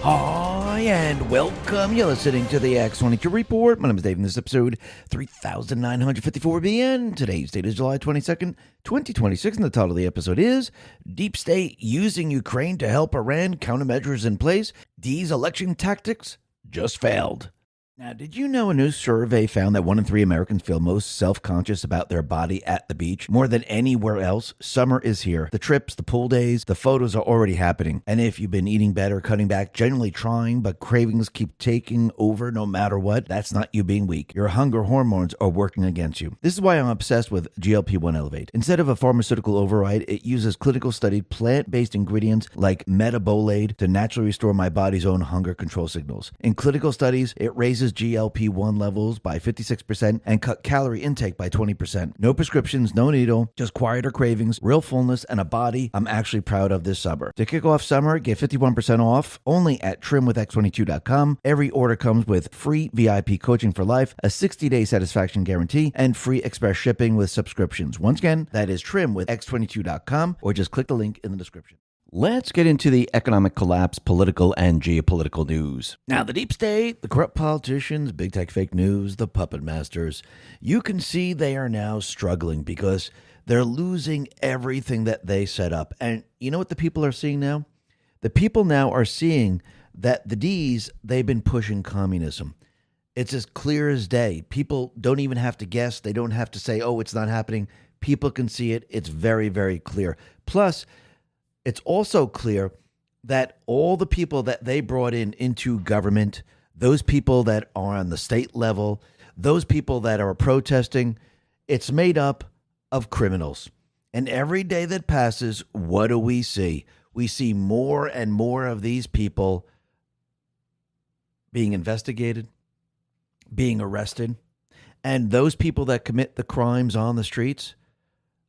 Hi, and welcome. You're listening to the X22 Report. My name is Dave, and this is episode 3954B, and today's date is July 22nd, 2026, and the title of the episode is Deep State Using Ukraine to Help Iran, Countermeasures in Place. These election tactics just failed. Now, did you know a new survey found that 1 in 3 Americans feel most self-conscious about their body at the beach more than anywhere else? Summer is here. The trips, the pool days, the photos are already happening. And if you've been eating better, cutting back, generally trying, but cravings keep taking over no matter what, that's not you being weak. Your hunger hormones are working against you. This is why I'm obsessed with GLP-1 Elevate. Instead of a pharmaceutical override, it uses clinical studied plant-based ingredients like metabolate to naturally restore my body's own hunger control signals. In clinical studies, it raises GLP-1 levels by 56% and cut calorie intake by 20%. No prescriptions, no needle, just quieter cravings, real fullness, and a body I'm actually proud of this summer. To kick off summer, get 51% off only at trimwithx22.com. Every order comes with free VIP coaching for life, a 60-day satisfaction guarantee, and free express shipping with subscriptions. Once again, that is trimwithx22.com, or just click the link in the description. Let's get into the economic collapse, political and geopolitical news. Now, the deep state, the corrupt politicians, big tech fake news, the puppet masters, you can see they are now struggling because they're losing everything that they set up. And you know what the people are seeing now? The people now are seeing that the D's, they've been pushing communism. It's as clear as day. People don't even have to guess. They don't have to say, oh, it's not happening. People can see it. It's very, very clear. Plus, it's also clear that all the people that they brought into government, those people that are on the state level, those people that are protesting, it's made up of criminals. And every day that passes, what do we see? We see more and more of these people being investigated, being arrested. And those people that commit the crimes on the streets,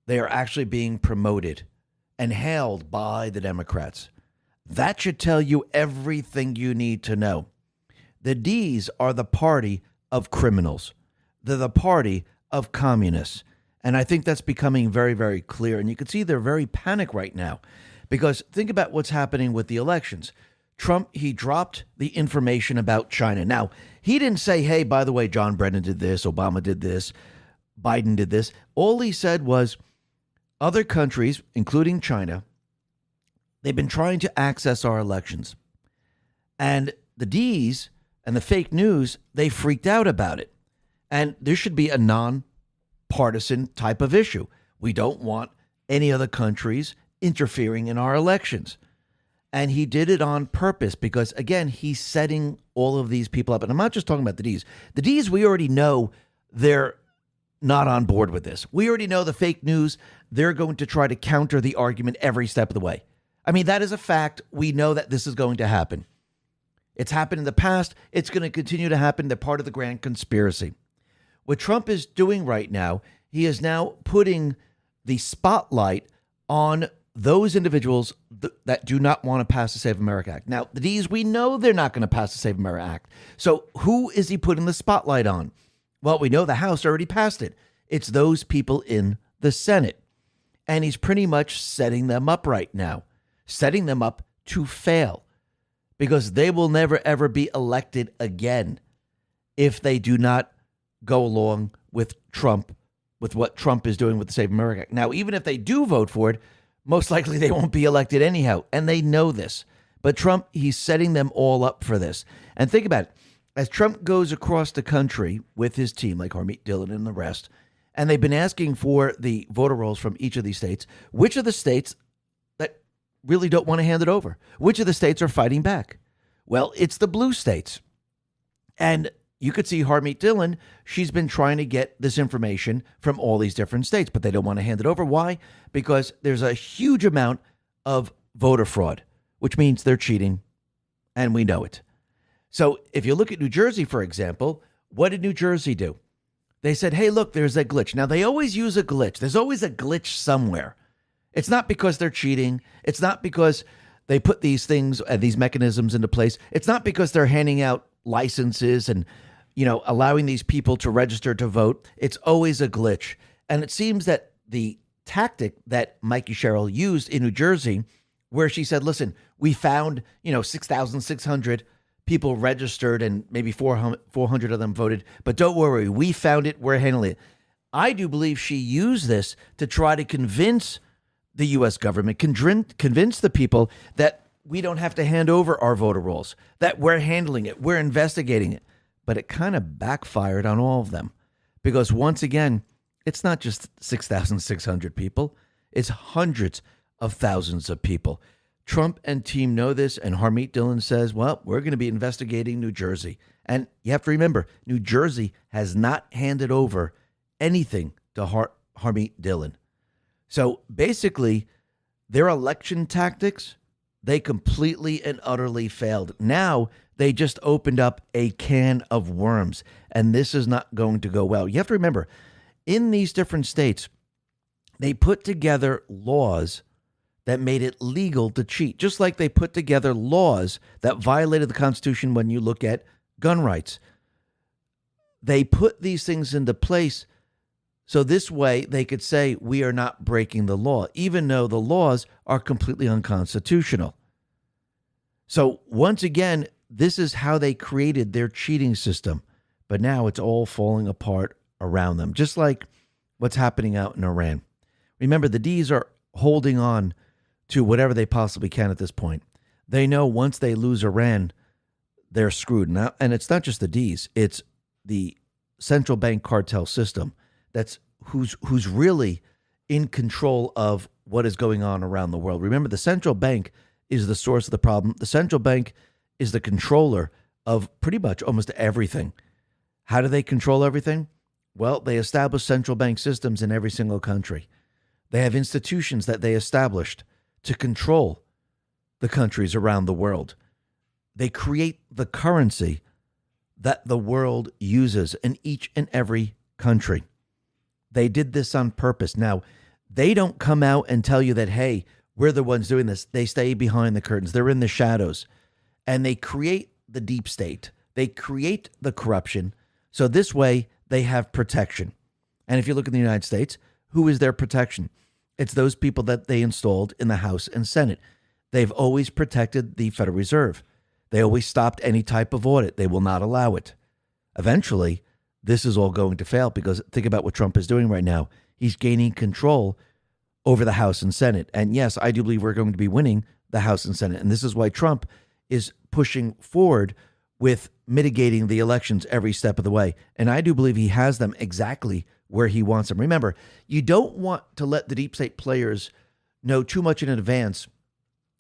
they are actually being promoted and hailed by the Democrats. That should tell you everything you need to know. The D's are the party of criminals. They're the party of communists. And I think that's becoming very, very clear. And you can see they're very panicked right now because think about what's happening with the elections. Trump, he dropped the information about China. Now, he didn't say, hey, by the way, John Brennan did this, Obama did this, Biden did this. All he said was, other countries, including China, they've been trying to access our elections. And the D's and the fake news, they freaked out about it. And there should be a non-partisan type of issue. We don't want any other countries interfering in our elections. And he did it on purpose because, again, he's setting all of these people up. And I'm not just talking about the D's. The D's, we already know they're not on board with this. We already know the fake news. They're going to try to counter the argument every step of the way. I mean, that is a fact. We know that this is going to happen. It's happened in the past. It's going to continue to happen. They're part of the grand conspiracy. What Trump is doing right now, he is now putting the spotlight on those individuals that do not want to pass the Save America Act. Now, the D's, we know they're not going to pass the Save America Act. So who is he putting the spotlight on? Well, we know the House already passed it. It's those people in the Senate. And he's pretty much setting them up right now, setting them up to fail because they will never, ever be elected again if they do not go along with Trump, with what Trump is doing with the Save America Act. Now, even if they do vote for it, most likely they won't be elected anyhow. And they know this. But Trump, he's setting them all up for this. And think about it. As Trump goes across the country with his team, like Harmeet Dillon and the rest, and they've been asking for the voter rolls from each of these states, which of the states that really don't want to hand it over? Which of the states are fighting back? Well, it's the blue states. And you could see Harmeet Dillon, she's been trying to get this information from all these different states, but they don't want to hand it over. Why? Because there's a huge amount of voter fraud, which means they're cheating, and we know it. So if you look at New Jersey, for example, what did New Jersey do? They said, hey, look, there's a glitch. Now, they always use a glitch. There's always a glitch somewhere. It's not because they're cheating. It's not because they put these things and these mechanisms into place. It's not because they're handing out licenses and, allowing these people to register to vote. It's always a glitch. And it seems that the tactic that Mikey Sherrill used in New Jersey where she said, listen, we found, 6,600 people registered and maybe 400 of them voted. But don't worry, we found it. We're handling it. I do believe she used this to try to convince the U.S. government, convince the people that we don't have to hand over our voter rolls, that we're handling it, we're investigating it. But it kind of backfired on all of them because once again, it's not just 6,600 people. It's hundreds of thousands of people. Trump and team know this, and Harmeet Dillon says, well, we're going to be investigating New Jersey. And you have to remember, New Jersey has not handed over anything to Harmeet Dillon. So basically, their election tactics, they completely and utterly failed. Now, they just opened up a can of worms, and this is not going to go well. You have to remember, in these different states, they put together laws that made it legal to cheat, just like they put together laws that violated the Constitution when you look at gun rights. They put these things into place so this way they could say we are not breaking the law, even though the laws are completely unconstitutional. So once again, this is how they created their cheating system. But now it's all falling apart around them, just like what's happening out in Iran. Remember, the D's are holding on to whatever they possibly can at this point. They know once they lose Iran, they're screwed. Now, and it's not just the D's, it's the central bank cartel system that's who's really in control of what is going on around the world. Remember, the central bank is the source of the problem. The central bank is the controller of pretty much almost everything. How do they control everything? Well, they establish central bank systems in every single country. They have institutions that they established to control the countries around the world. They create the currency that the world uses in each and every country. They did this on purpose. Now, they don't come out and tell you that, hey, we're the ones doing this. They stay behind the curtains. They're in the shadows. And they create the deep state. They create the corruption. So this way, they have protection. And if you look at the United States, who is their protection? It's those people that they installed in the House and Senate. They've always protected the Federal Reserve. They always stopped any type of audit. They will not allow it. Eventually, this is all going to fail because think about what Trump is doing right now. He's gaining control over the House and Senate. And yes, I do believe we're going to be winning the House and Senate. And this is why Trump is pushing forward with mitigating the elections every step of the way. And I do believe he has them exactly where he wants them. Remember, you don't want to let the deep state players know too much in advance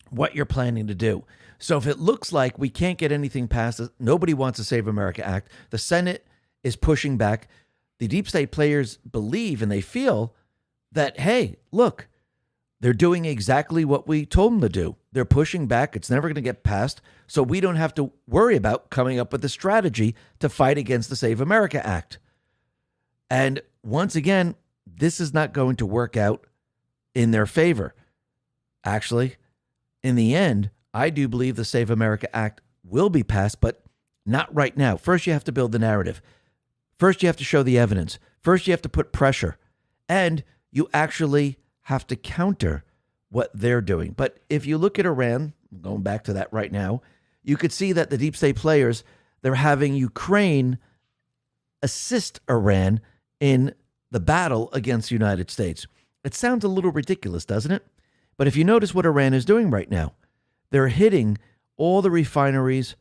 what you're planning to do. So if it looks like we can't get anything passed, nobody wants to Save America Act, the Senate is pushing back, the deep state players believe and they feel that, hey, look, they're doing exactly what we told them to do. They're pushing back. It's never going to get passed. So we don't have to worry about coming up with a strategy to fight against the Save America Act. And once again, this is not going to work out in their favor. Actually, in the end, I do believe the Save America Act will be passed, but not right now. First, you have to build the narrative. First, you have to show the evidence. First, you have to put pressure. And you actually have to counter what they're doing. But if you look at Iran, going back to that right now, you could see that the deep state players, they're having Ukraine assist Iran in the battle against the United States. It sounds a little ridiculous, doesn't it? But if you notice what Iran is doing right now, they're hitting all the refineries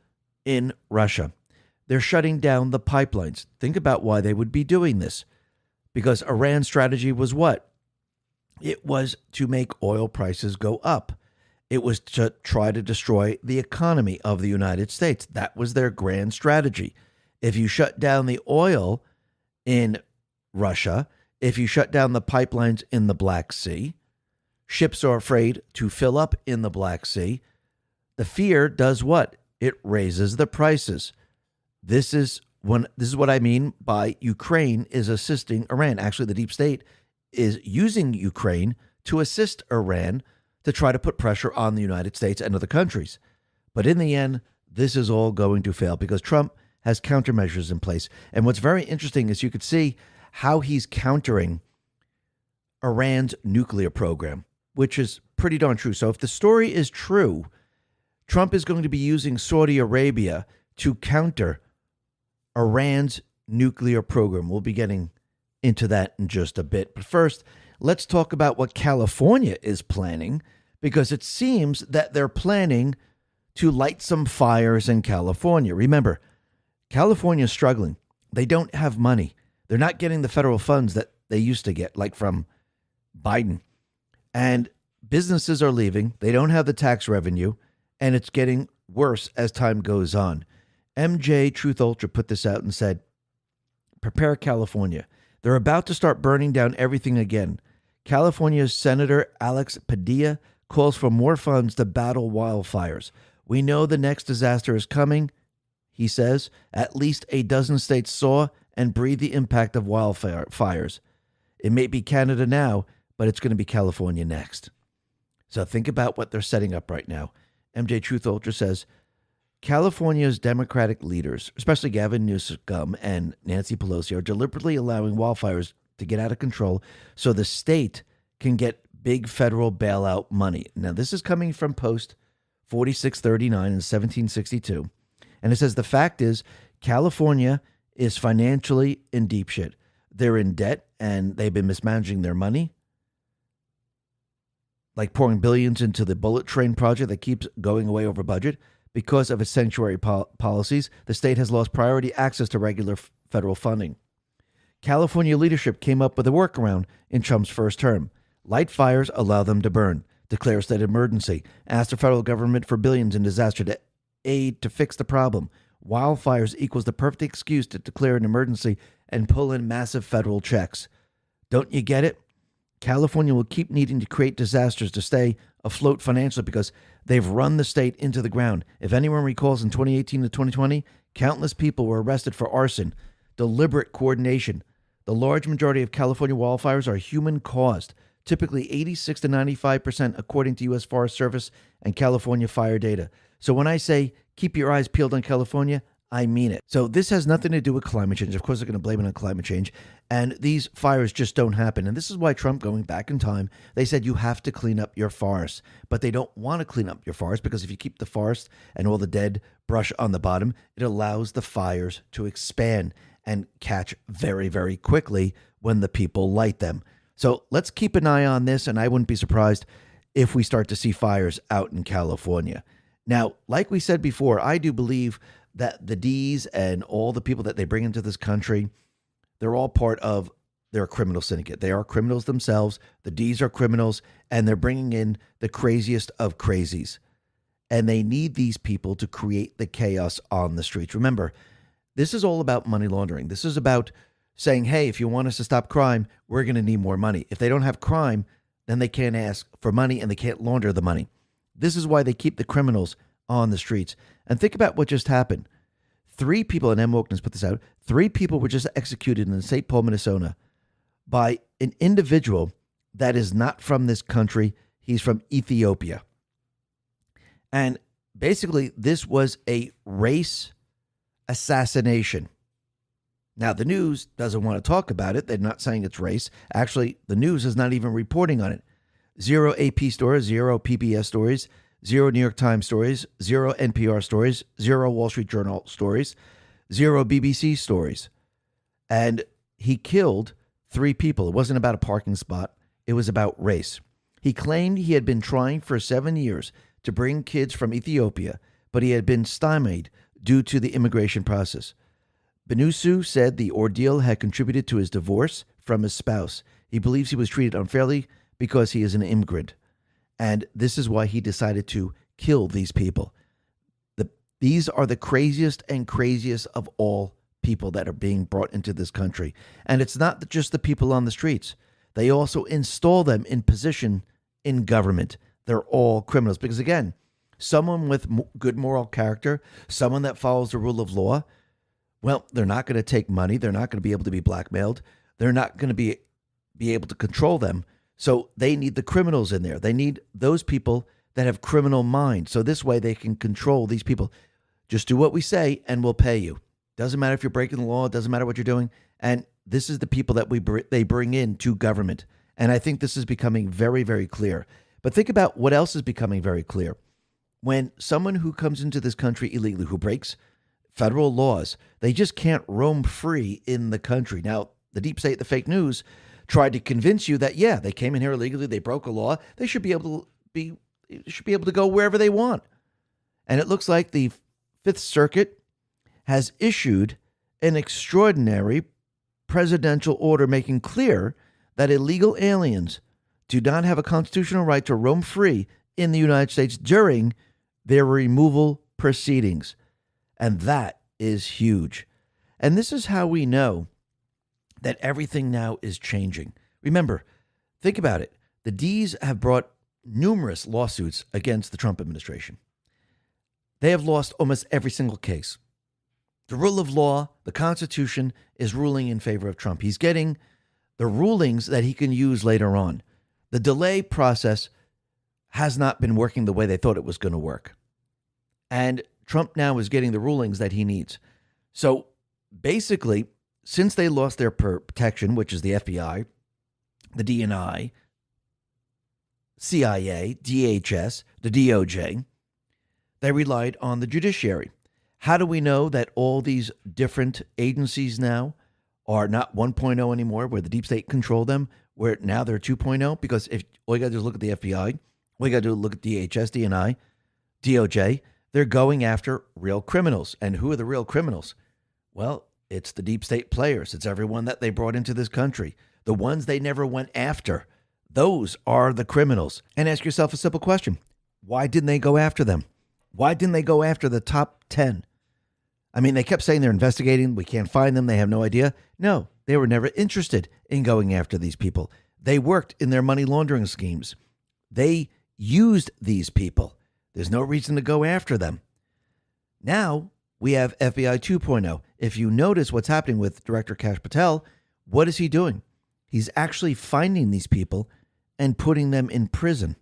in Russia. They're shutting down the pipelines. Think about why they would be doing this. Because Iran's strategy was what? It was to make oil prices go up. It was to try to destroy the economy of the United States. That was their grand strategy. If you shut down the oil in Russia, if you shut down the pipelines in the Black Sea, ships are afraid to fill up in the Black Sea. The fear does what? It raises the prices. This is what I mean by Ukraine is assisting Iran. Actually, the deep state is using Ukraine to assist Iran to try to put pressure on the United States and other countries. But in the end, this is all going to fail because Trump has countermeasures in place. And what's very interesting is you could see how he's countering Iran's nuclear program, which is pretty darn true. So if the story is true, Trump is going to be using Saudi Arabia to counter Iran's nuclear program. We'll be getting into that in just a bit. But first, let's talk about what California is planning, because it seems that they're planning to light some fires in California. Remember, California is struggling. They don't have money. They're not getting the federal funds that they used to get, like from Biden. And businesses are leaving. They don't have the tax revenue, and it's getting worse as time goes on. MJ Truth Ultra put this out and said, prepare California. They're about to start burning down everything again. California's Senator Alex Padilla calls for more funds to battle wildfires. We know the next disaster is coming, he says. At least a dozen states saw and breathed the impact of wildfires. It may be Canada now, but it's going to be California next. So think about what they're setting up right now. MJ Truth Ultra says, California's Democratic leaders, especially Gavin Newsom and Nancy Pelosi, are deliberately allowing wildfires to get out of control so the state can get big federal bailout money. Now, this is coming from Post 4639 in 1762. And it says the fact is California is financially in deep shit. They're in debt and they've been mismanaging their money, like pouring billions into the bullet train project that keeps going away over budget. Because of its sanctuary policies, the state has lost priority access to regular federal funding. California leadership came up with a workaround in Trump's first term. Light fires, allow them to burn. Declare a state of emergency. Ask the federal government for billions in disaster aid to fix the problem. Wildfires equals the perfect excuse to declare an emergency and pull in massive federal checks. Don't you get it? California will keep needing to create disasters to stay afloat financially because they've run the state into the ground. If anyone recalls, in 2018 to 2020, countless people were arrested for arson, deliberate coordination. The large majority of California wildfires are human-caused, typically 86 to 95%, according to U.S. Forest Service and California fire data. So when I say keep your eyes peeled on California, I mean it. So this has nothing to do with climate change. Of course, they're going to blame it on climate change. And these fires just don't happen. And this is why Trump, going back in time, they said you have to clean up your forests. But they don't want to clean up your forest because if you keep the forest and all the dead brush on the bottom, it allows the fires to expand and catch very, very quickly when the people light them. So let's keep an eye on this. And I wouldn't be surprised if we start to see fires out in California. Now, like we said before, I do believe that the D's and all the people that they bring into this country, they're all part of their criminal syndicate. They are criminals themselves. The D's are criminals, and they're bringing in the craziest of crazies. And they need these people to create the chaos on the streets. Remember, this is all about money laundering. This is about saying, hey, if you want us to stop crime, we're going to need more money. If they don't have crime, then they can't ask for money and they can't launder the money. This is why they keep the criminals on the streets. And think about what just happened. 3 people, and M. Wilkins put this out, 3 people were just executed in St. Paul, Minnesota by an individual that is not from this country. He's from Ethiopia. And basically, this was a race assassination. Now, the news doesn't want to talk about it. They're not saying it's race. Actually, the news is not even reporting on it. 0 AP stories, 0 PBS stories, 0 New York Times stories, 0 NPR stories, 0 Wall Street Journal stories, 0 BBC stories. And he killed 3 people. It wasn't about a parking spot. It was about race. He claimed he had been trying for 7 years to bring kids from Ethiopia, but he had been stymied due to the immigration process. Benusu said the ordeal had contributed to his divorce from his spouse. He believes he was treated unfairly because he is an immigrant. And this is why he decided to kill these people. These are the craziest and craziest of all people that are being brought into this country. And it's not just the people on the streets. They also install them in position in government. They're all criminals. Because again, someone with good moral character, someone that follows the rule of law, well, they're not going to take money. They're not going to be able to be blackmailed. They're not going to be able to control them. So they need the criminals in there. They need those people that have criminal minds. So this way they can control these people. Just do what we say and we'll pay you. Doesn't matter if you're breaking the law. It doesn't matter what you're doing. And this is the people that they bring in to government. And I think this is becoming very, very clear. But think about what else is becoming very clear. When someone who comes into this country illegally, who breaks federal laws, they just can't roam free in the country. Now, the deep state, the fake news, tried to convince you that, yeah, they came in here illegally, they broke a law, they should be able to go wherever they want. And it looks like the Fifth Circuit has issued an extraordinary presidential order making clear that illegal aliens do not have a constitutional right to roam free in the United States during their removal proceedings. And that is huge. And this is how we know that everything now is changing. Remember, think about it. The D's have brought numerous lawsuits against the Trump administration. They have lost almost every single case. The rule of law, the Constitution, is ruling in favor of Trump. He's getting the rulings that he can use later on. The delay process has not been working the way they thought it was going to work. And Trump now is getting the rulings that he needs. So basically, since they lost their protection, which is the FBI, the DNI, CIA, DHS, the DOJ, they relied on the judiciary. How do we know that all these different agencies now are not 1.0 anymore, where the deep state control them, where now they're 2.0? Because if all you got to do is look at the FBI, all you got to do is look at DHS, DNI, DOJ, they're going after real criminals. And who are the real criminals? Well, it's the deep state players. It's everyone that they brought into this country. The ones they never went after. Those are the criminals. And ask yourself a simple question. Why didn't they go after them? Why didn't they go after the top 10? I mean, they kept saying they're investigating. We can't find them. They have no idea. No, they were never interested in going after these people. They worked in their money laundering schemes. They used these people. There's no reason to go after them. Now we have FBI 2.0. If you notice what's happening with Director Kash Patel, what is he doing? He's actually finding these people and putting them in prison.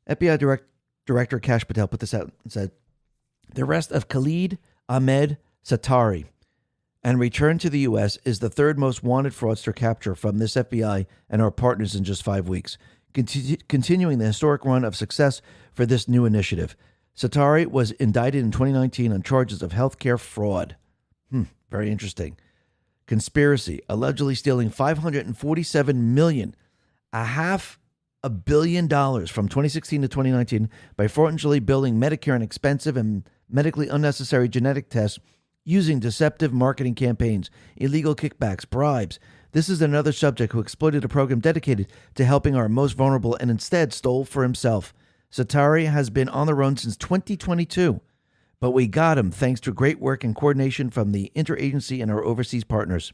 FBI Director Kash Patel put this out and said, the arrest of Khalid Ahmed Satari and return to the U.S. is the third most wanted fraudster capture from this FBI and our partners in just 5 weeks, continuing the historic run of success for this new initiative. Satari was indicted in 2019 on charges of healthcare fraud. Very interesting. Conspiracy, allegedly stealing $547 million, $500 million from 2016 to 2019 by fraudulently billing Medicare and expensive and medically unnecessary genetic tests using deceptive marketing campaigns, illegal kickbacks, bribes. This is another subject who exploited a program dedicated to helping our most vulnerable and instead stole for himself. Satari has been on the run since 2022, but we got him thanks to great work and coordination from the interagency and our overseas partners.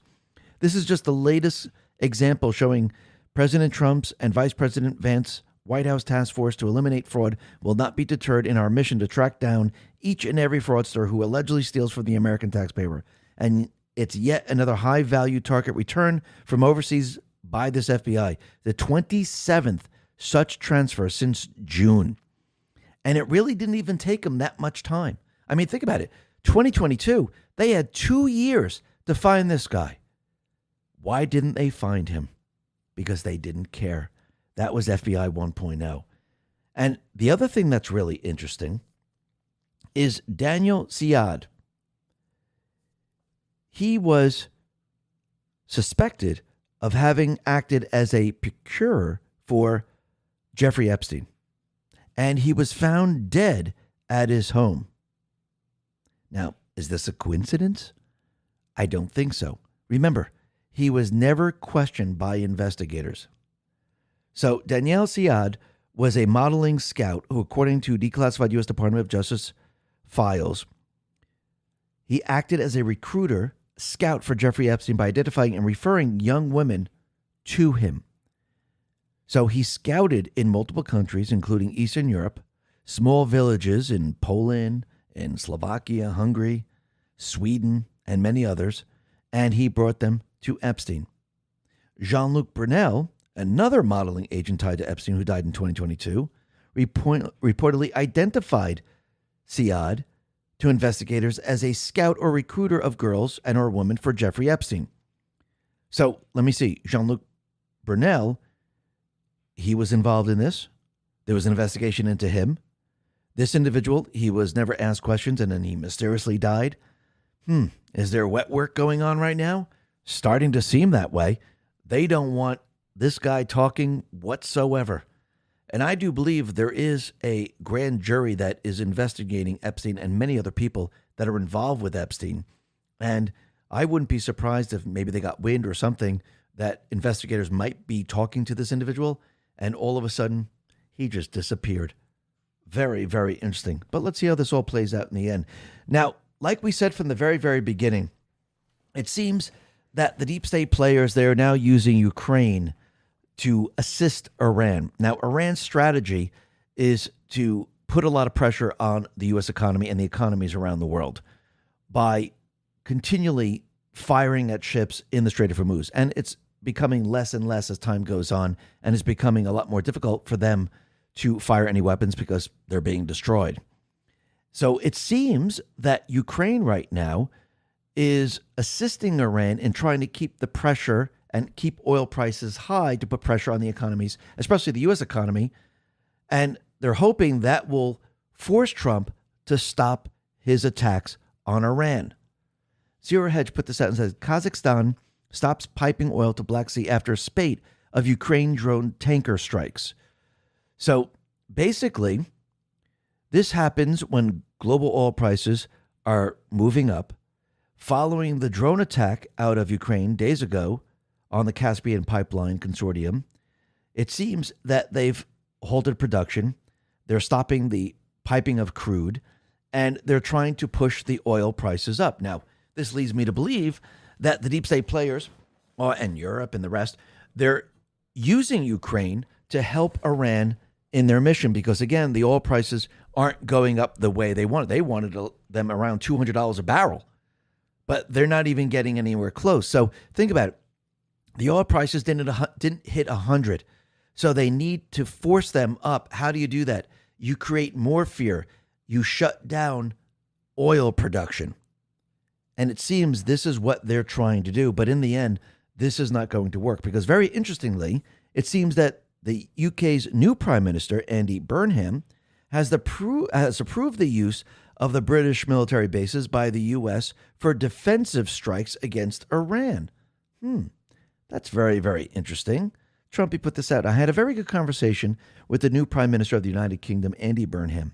This is just the latest example showing President Trump's and Vice President Vance's White House task force to eliminate fraud will not be deterred in our mission to track down each and every fraudster who allegedly steals from the American taxpayer. And it's yet another high-value target return from overseas by this FBI, the 27th such transfer since June. And it really didn't even take them that much time. I mean, think about it. 2022, they had 2 years to find this guy. Why didn't they find him? Because they didn't care. That was FBI 1.0. And the other thing that's really interesting is Daniel Siad. He was suspected of having acted as a procurer for Jeffrey Epstein. And he was found dead at his home. Now, is this a coincidence? I don't think so. Remember, he was never questioned by investigators. So Danielle Siad was a modeling scout who, according to declassified U.S. Department of Justice files, he acted as a recruiter, scout for Jeffrey Epstein by identifying and referring young women to him. So he scouted in multiple countries, including Eastern Europe, small villages in Poland, in Slovakia, Hungary, Sweden, and many others, and he brought them to Epstein. Jean-Luc Brunel, another modeling agent tied to Epstein who died in 2022, reportedly identified Siad to investigators as a scout or recruiter of girls and or women for Jeffrey Epstein. So let me see. Jean-Luc Brunel, he was involved in this. There was an investigation into him. This individual, he was never asked questions, and then he mysteriously died. Is there wet work going on right now? Starting to seem that way. They don't want this guy talking whatsoever. And I do believe there is a grand jury that is investigating Epstein and many other people that are involved with Epstein. And I wouldn't be surprised if maybe they got wind or something that investigators might be talking to this individual, and all of a sudden, he just disappeared. Very, very interesting. But let's see how this all plays out in the end. Now, like we said from the very, very beginning, it seems that the deep state players, they are now using Ukraine to assist Iran. Now, Iran's strategy is to put a lot of pressure on the U.S. economy and the economies around the world by continually firing at ships in the Strait of Hormuz. And it's becoming less and less as time goes on, and it's becoming a lot more difficult for them to fire any weapons because they're being destroyed. So it seems that Ukraine right now is assisting Iran in trying to keep the pressure and keep oil prices high to put pressure on the economies, especially the U.S. economy. And they're hoping that will force Trump to stop his attacks on Iran. Zero Hedge put this out and says, Kazakhstan stops piping oil to Black Sea after a spate of Ukraine drone tanker strikes. So basically, this happens when global oil prices are moving up. Following the drone attack out of Ukraine days ago on the Caspian Pipeline Consortium, it seems that they've halted production. They're stopping the piping of crude, and they're trying to push the oil prices up. Now, this leads me to believe that the deep state players, and Europe and the rest, they're using Ukraine to help Iran in their mission because, again, the oil prices aren't going up the way they wanted. They wanted them around $200 a barrel, but they're not even getting anywhere close. So think about it. The oil prices didn't hit 100, so they need to force them up. How do you do that? You create more fear. You shut down oil production. And it seems this is what they're trying to do. But in the end, this is not going to work because, very interestingly, it seems that the UK's new Prime Minister, Andy Burnham, has approved the use of the British military bases by the U.S. for defensive strikes against Iran. That's very, very interesting. Trumpy put this out. I had a very good conversation with the new Prime Minister of the United Kingdom, Andy Burnham.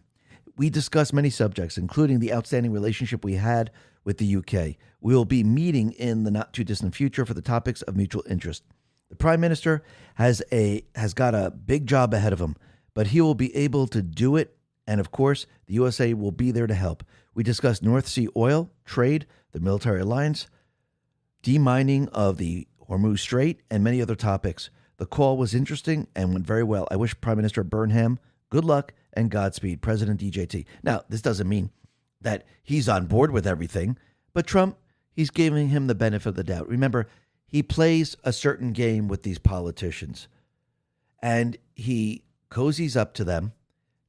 We discussed many subjects, including the outstanding relationship we had with the UK. We will be meeting in the not-too-distant future for the topics of mutual interest. The Prime Minister has got a big job ahead of him, but he will be able to do it, and of course, the USA will be there to help. We discussed North Sea oil, trade, the military alliance, demining of the Hormuz Strait, and many other topics. The call was interesting and went very well. I wish Prime Minister Burnham good luck and Godspeed, President DJT. Now, this doesn't mean that he's on board with everything, but Trump, he's giving him the benefit of the doubt. Remember, he plays a certain game with these politicians, and he cozies up to them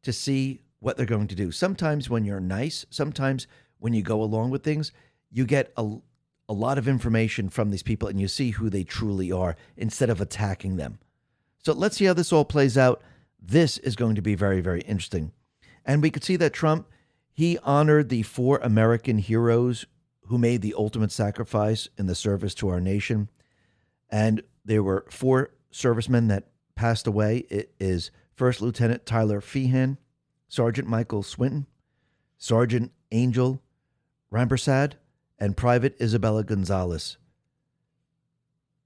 to see what they're going to do. Sometimes when you're nice, sometimes when you go along with things, you get a lot of information from these people and you see who they truly are instead of attacking them. So let's see how this all plays out. This is going to be very, very interesting. And we could see that Trump, he honored the 4 American heroes who made the ultimate sacrifice in the service to our nation. And there were 4 servicemen that passed away. It is First Lieutenant Tyler Feehan, Sergeant Michael Swinton, Sergeant Angel Rampersad, and Private Isabella Gonzalez.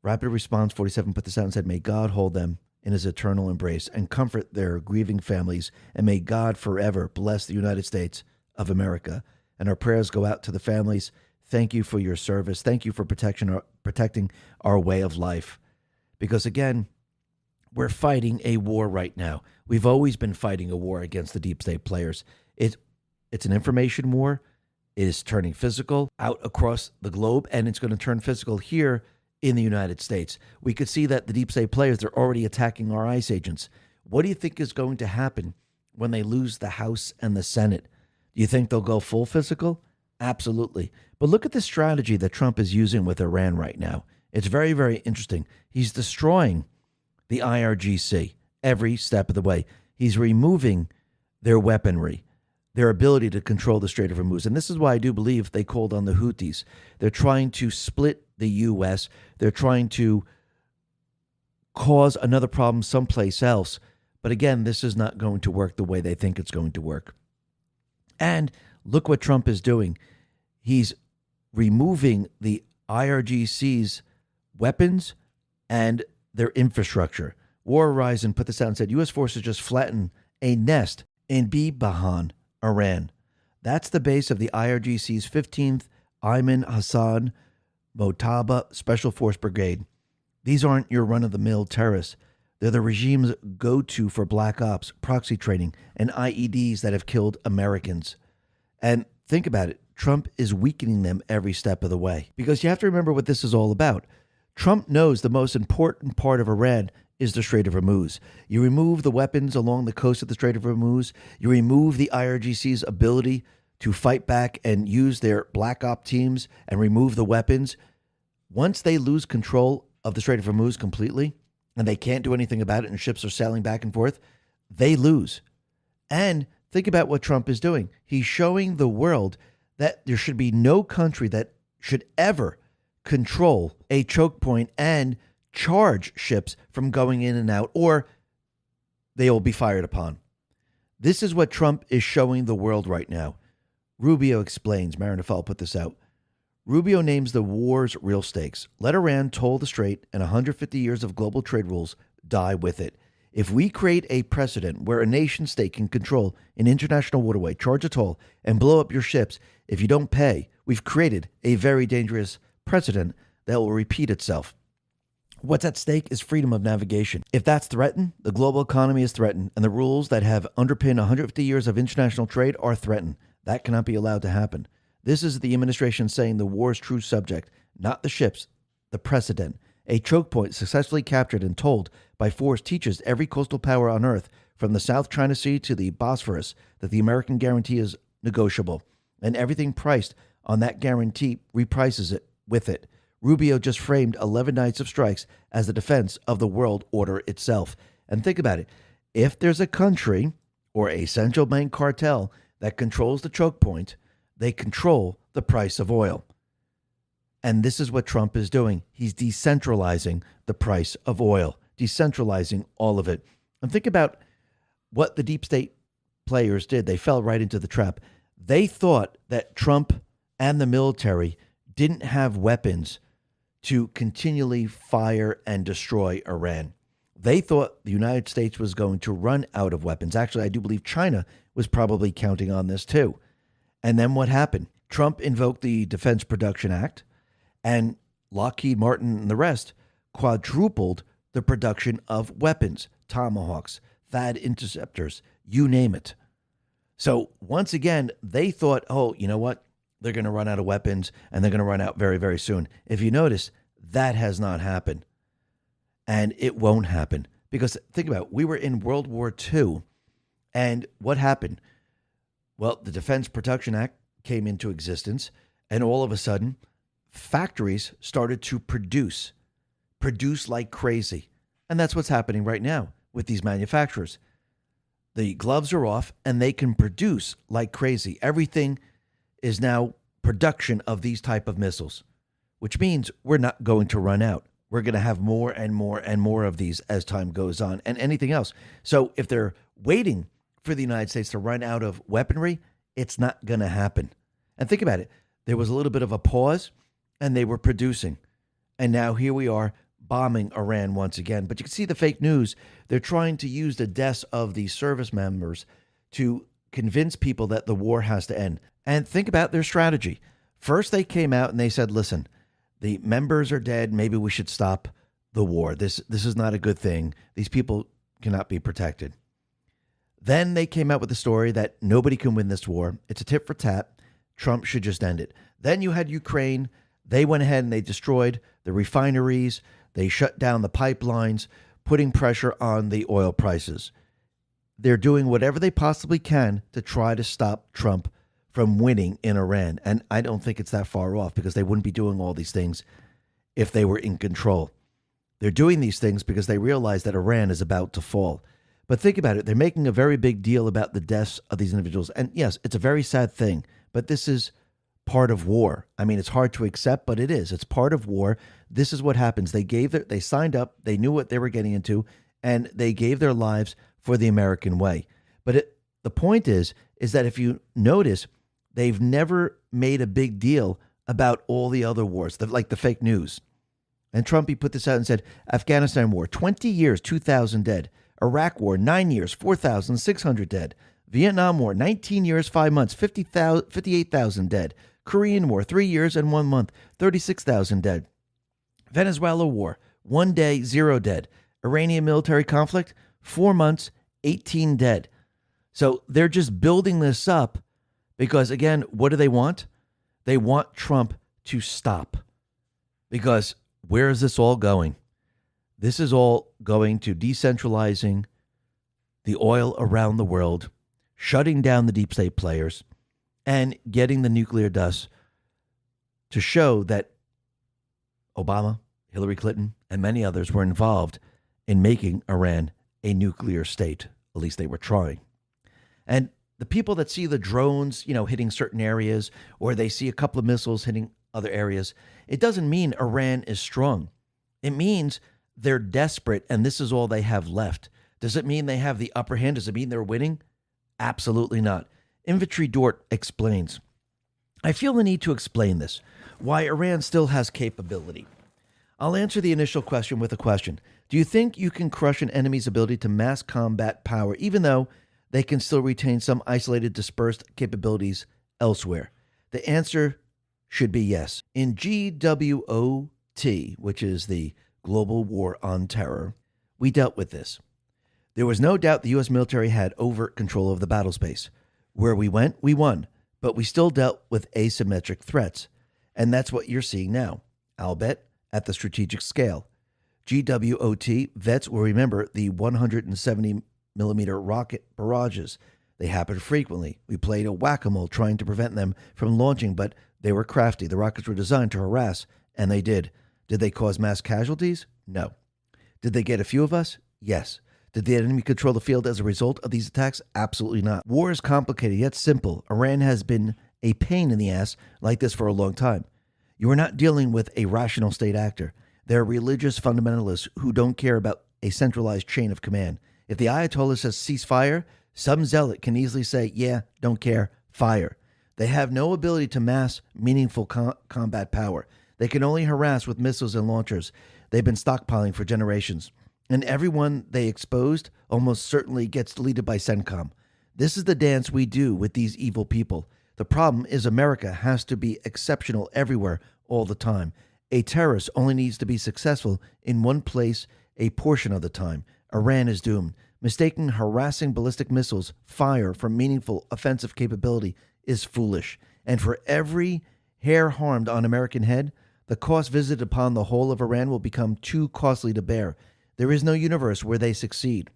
Rapid Response 47 put this out and said, may God hold them in his eternal embrace and comfort their grieving families, and may God forever bless the United States of America. And our prayers go out to the families. Thank you for your service. Thank you for protecting our way of life. Because again, we're fighting a war right now. We've always been fighting a war against the deep state players. It's an information war. It is turning physical out across the globe, and it's going to turn physical here in the United States. We could see that the deep state players, they're already attacking our ICE agents. What do you think is going to happen when they lose the House and the Senate? Do you think they'll go full physical? Absolutely. But look at the strategy that Trump is using with Iran right now. It's very, very interesting. He's destroying the IRGC. every step of the way. He's removing their weaponry, their ability to control the Strait of Hormuz. And this is why I do believe they called on the Houthis. They're trying to split the U.S. They're trying to cause another problem someplace else. But again, this is not going to work the way they think it's going to work. And look what Trump is doing. He's removing the IRGC's weapons and their infrastructure. War Horizon put this out and said, U.S. forces just flattened a nest in Bibahan, Iran. That's the base of the IRGC's 15th Ayman Hassan Motaba Special Force Brigade. These aren't your run-of-the-mill terrorists. They're the regime's go-to for black ops, proxy training, and IEDs that have killed Americans. And think about it. Trump is weakening them every step of the way. Because you have to remember what this is all about. Trump knows the most important part of Iran is the Strait of Hormuz. You remove the weapons along the coast of the Strait of Hormuz. You remove the IRGC's ability to fight back and use their black op teams and remove the weapons. Once they lose control of the Strait of Hormuz completely, and they can't do anything about it, and ships are sailing back and forth, they lose. And think about what Trump is doing. He's showing the world that there should be no country that should ever control a choke point and charge ships from going in and out, or they will be fired upon. This is what Trump is showing the world right now. Rubio explains. Marinafal put this out. Rubio names the war's real stakes. Let Iran toll the strait and 150 years of global trade rules die with it. If we create a precedent where a nation state can control an international waterway, charge a toll, and blow up your ships if you don't pay, we've created a very dangerous precedent that will repeat itself. What's at stake is freedom of navigation. If that's threatened, the global economy is threatened, and the rules that have underpinned 150 years of international trade are threatened. That cannot be allowed to happen. This is the administration saying the war's true subject, not the ships, the precedent. A choke point successfully captured and tolled by force teaches every coastal power on Earth, from the South China Sea to the Bosphorus, that the American guarantee is negotiable, and everything priced on that guarantee reprices it with it. Rubio just framed 11 nights of strikes as the defense of the world order itself. And think about it. If there's a country or a central bank cartel that controls the choke point, they control the price of oil. And this is what Trump is doing. He's decentralizing the price of oil, decentralizing all of it. And think about what the deep state players did. They fell right into the trap. They thought that Trump and the military didn't have weapons to continually fire and destroy Iran. They thought the United States was going to run out of weapons. Actually, I do believe China was probably counting on this too. And then what happened? Trump invoked the Defense Production Act, and Lockheed Martin and the rest quadrupled the production of weapons, Tomahawks, THAAD interceptors, you name it. So once again, they thought, oh, you know what? They're going to run out of weapons, and they're going to run out very, very soon. If you notice, that has not happened. And it won't happen. Because think about it, we were in World War II, and what happened? Well, the Defense Production Act came into existence, and all of a sudden, factories started to produce like crazy. And that's what's happening right now with these manufacturers. The gloves are off, and they can produce like crazy. Everything is now production of these type of missiles, which means we're not going to run out. We're going to have more and more and more of these as time goes on, and anything else. So if they're waiting for the United States to run out of weaponry, it's not going to happen. And think about it. There was a little bit of a pause, and they were producing. And now here we are bombing Iran once again. But you can see the fake news. They're trying to use the deaths of these service members to convince people that the war has to end. And think about their strategy. First, they came out and they said, listen, the members are dead. Maybe we should stop the war. This is not a good thing. These people cannot be protected. Then they came out with the story that nobody can win this war. It's a tit for tat. Trump should just end it. Then you had Ukraine. They went ahead and they destroyed the refineries. They shut down the pipelines, putting pressure on the oil prices. They're doing whatever they possibly can to try to stop Trump from winning in Iran. And I don't think it's that far off, because they wouldn't be doing all these things if they were in control. They're doing these things because they realize that Iran is about to fall. But think about it. They're making a very big deal about the deaths of these individuals. And yes, it's a very sad thing, but this is part of war. I mean, it's hard to accept, but it is. It's part of war. This is what happens. They signed up, they knew what they were getting into, and they gave their lives for the American way. But the point is that if you notice, they've never made a big deal about all the other wars, like the fake news. And Trump, he put this out and said, Afghanistan war, 20 years, 2,000 dead. Iraq war, 9 years, 4,600 dead. Vietnam war, 19 years, 5 months, 58,000 dead. Korean war, 3 years and 1 month, 36,000 dead. Venezuela war, 1 day, 0 dead. Iranian military conflict, 4 months, 18 dead. So they're just building this up because, again, what do they want? They want Trump to stop. Because where is this all going? This is all going to decentralizing the oil around the world, shutting down the deep state players, and getting the nuclear dust to show that Obama, Hillary Clinton, and many others were involved in making Iran a nuclear state. At least they were trying. And the people that see the drones, hitting certain areas, or they see a couple of missiles hitting other areas, it doesn't mean Iran is strong. It means they're desperate and this is all they have left. Does it mean they have the upper hand? Does it mean they're winning? Absolutely not. Infantry Dort explains, I feel the need to explain this, why Iran still has capability. I'll answer the initial question with a question. Do you think you can crush an enemy's ability to mass combat power, even though they can still retain some isolated, dispersed capabilities elsewhere? The answer should be yes. In GWOT, which is the Global War on Terror, we dealt with this. There was no doubt the U.S. military had overt control of the battle space. Where we went, we won, but we still dealt with asymmetric threats. And that's what you're seeing now, albeit at the strategic scale. GWOT vets will remember the 170 millimeter rocket barrages. They happened frequently. We played a whack-a-mole trying to prevent them from launching, but they were crafty. The rockets were designed to harass, and they did. Did they cause mass casualties? No. Did they get a few of us? Yes. Did the enemy control the field as a result of these attacks? Absolutely not. War is complicated yet simple. Iran has been a pain in the ass like this for a long time. You are not dealing with a rational state actor. They're religious fundamentalists who don't care about a centralized chain of command. If the Ayatollah says ceasefire, some zealot can easily say, yeah, don't care, fire. They have no ability to mass meaningful combat power. They can only harass with missiles and launchers. They've been stockpiling for generations. And everyone they exposed almost certainly gets deleted by CENTCOM. This is the dance we do with these evil people. The problem is America has to be exceptional everywhere all the time. A terrorist only needs to be successful in one place a portion of the time. Iran is doomed. Mistaking harassing ballistic missiles fire for meaningful offensive capability is foolish. And for every hair harmed on American head, the cost visited upon the whole of Iran will become too costly to bear. There is no universe where they succeed,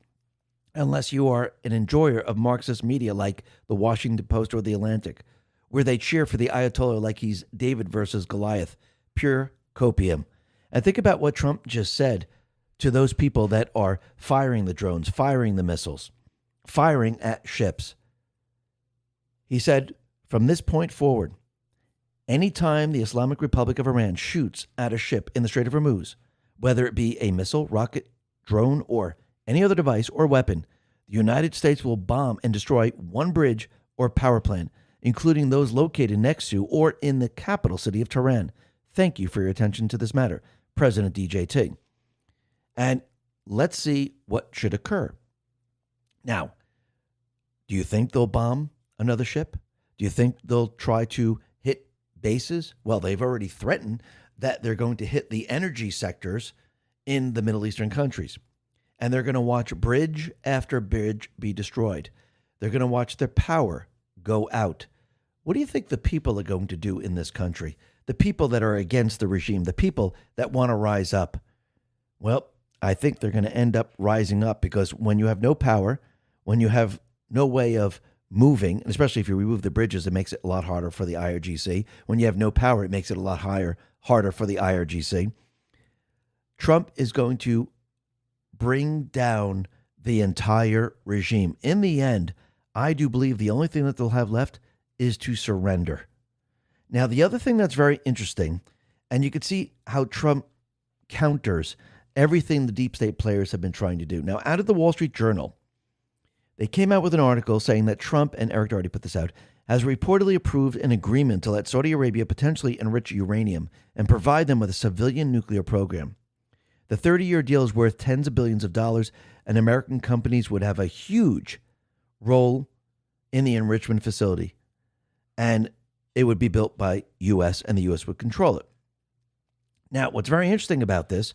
unless you are an enjoyer of Marxist media like the Washington Post or the Atlantic, where they cheer for the Ayatollah like he's David versus Goliath. Pure copium. And think about what Trump just said to those people that are firing the drones, firing the missiles, firing at ships. He said, from this point forward, anytime the Islamic Republic of Iran shoots at a ship in the Strait of Hormuz, whether it be a missile, rocket, drone, or any other device or weapon, the United States will bomb and destroy one bridge or power plant, including those located next to or in the capital city of Tehran. Thank you for your attention to this matter, President DJT. And let's see what should occur. Now, do you think they'll bomb another ship? Do you think they'll try to hit bases? Well, they've already threatened that they're going to hit the energy sectors in the Middle Eastern countries. And they're going to watch bridge after bridge be destroyed. They're going to watch their power go out. What do you think the people are going to do in this country? The people that are against the regime, the people that want to rise up. Well, I think they're going to end up rising up because when you have no power, when you have no way of moving, and especially if you remove the bridges, it makes it a lot harder for the IRGC. When you have no power, it makes it a lot harder for the IRGC. Trump is going to bring down the entire regime. In the end, I do believe the only thing that they'll have left is to surrender. Now, the other thing that's very interesting, and you can see how Trump counters everything the deep state players have been trying to do. Now, out of the Wall Street Journal, they came out with an article saying that Trump, and Eric Doherty put this out, has reportedly approved an agreement to let Saudi Arabia potentially enrich uranium and provide them with a civilian nuclear program. The 30-year deal is worth tens of billions of dollars, and American companies would have a huge role in the enrichment facility. And it would be built by U.S., and the U.S. would control it. Now, what's very interesting about this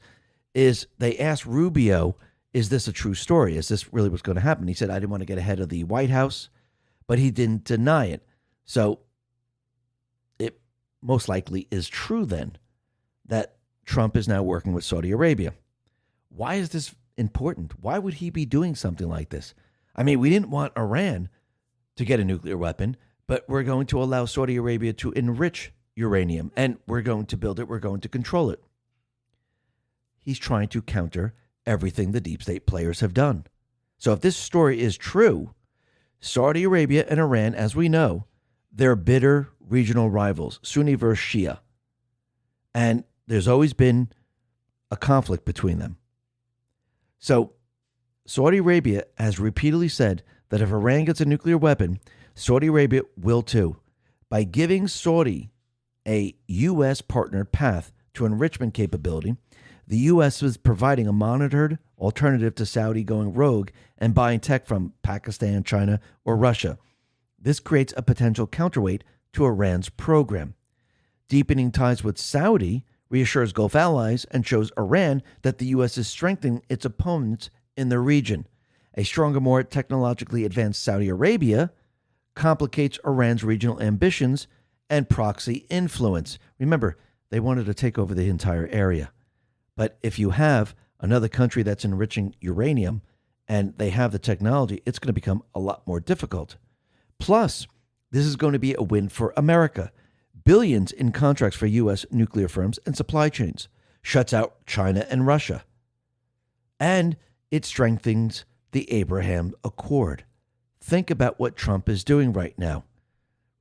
is they asked Rubio, is this a true story? Is this really what's going to happen? He said, I didn't want to get ahead of the White House, but he didn't deny it. So it most likely is true then that Trump is now working with Saudi Arabia. Why is this important? Why would he be doing something like this? I mean, we didn't want Iran to get a nuclear weapon, but we're going to allow Saudi Arabia to enrich uranium, and we're going to build it. We're going to control it. He's trying to counter everything the deep state players have done. So if this story is true, Saudi Arabia and Iran, as we know, they're bitter regional rivals, Sunni versus Shia. And there's always been a conflict between them. So Saudi Arabia has repeatedly said that if Iran gets a nuclear weapon, Saudi Arabia will too. By giving Saudi a U.S. partnered path to enrichment capability, the U.S. is providing a monitored alternative to Saudi going rogue and buying tech from Pakistan, China, or Russia. This creates a potential counterweight to Iran's program. Deepening ties with Saudi reassures Gulf allies and shows Iran that the U.S. is strengthening its opponents in the region. A stronger, more technologically advanced Saudi Arabia complicates Iran's regional ambitions and proxy influence. Remember, they wanted to take over the entire area. But if you have another country that's enriching uranium and they have the technology, it's going to become a lot more difficult. Plus, this is going to be a win for America. Billions in contracts for U.S. nuclear firms and supply chains. Shuts out China and Russia. And it strengthens the Abraham Accord. Think about what Trump is doing right now.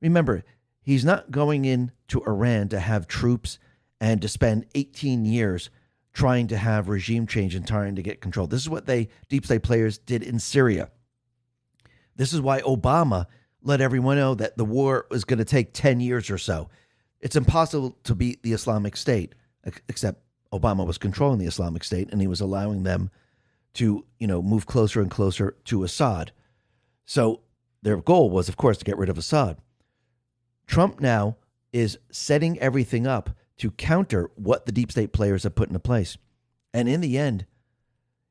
Remember, he's not going into Iran to have troops and to spend 18 years trying to have regime change and trying to get control. This is what deep state players did in Syria. This is why Obama let everyone know that the war was going to take 10 years or so. It's impossible to beat the Islamic State, except Obama was controlling the Islamic State and he was allowing them to, move closer and closer to Assad. So their goal was, of course, to get rid of Assad. Trump now is setting everything up to counter what the deep state players have put into place. And in the end,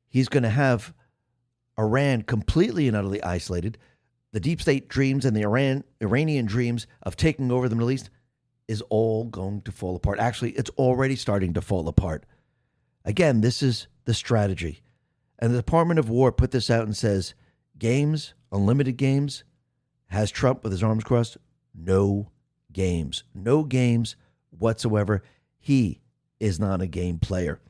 he's going to have Iran completely and utterly isolated. The deep state dreams and the Iranian dreams of taking over the Middle East is all going to fall apart. Actually, it's already starting to fall apart. Again, this is the strategy. And the Department of War put this out and says, games, unlimited games, has Trump with his arms crossed? No games. No games whatsoever. He is not a game player.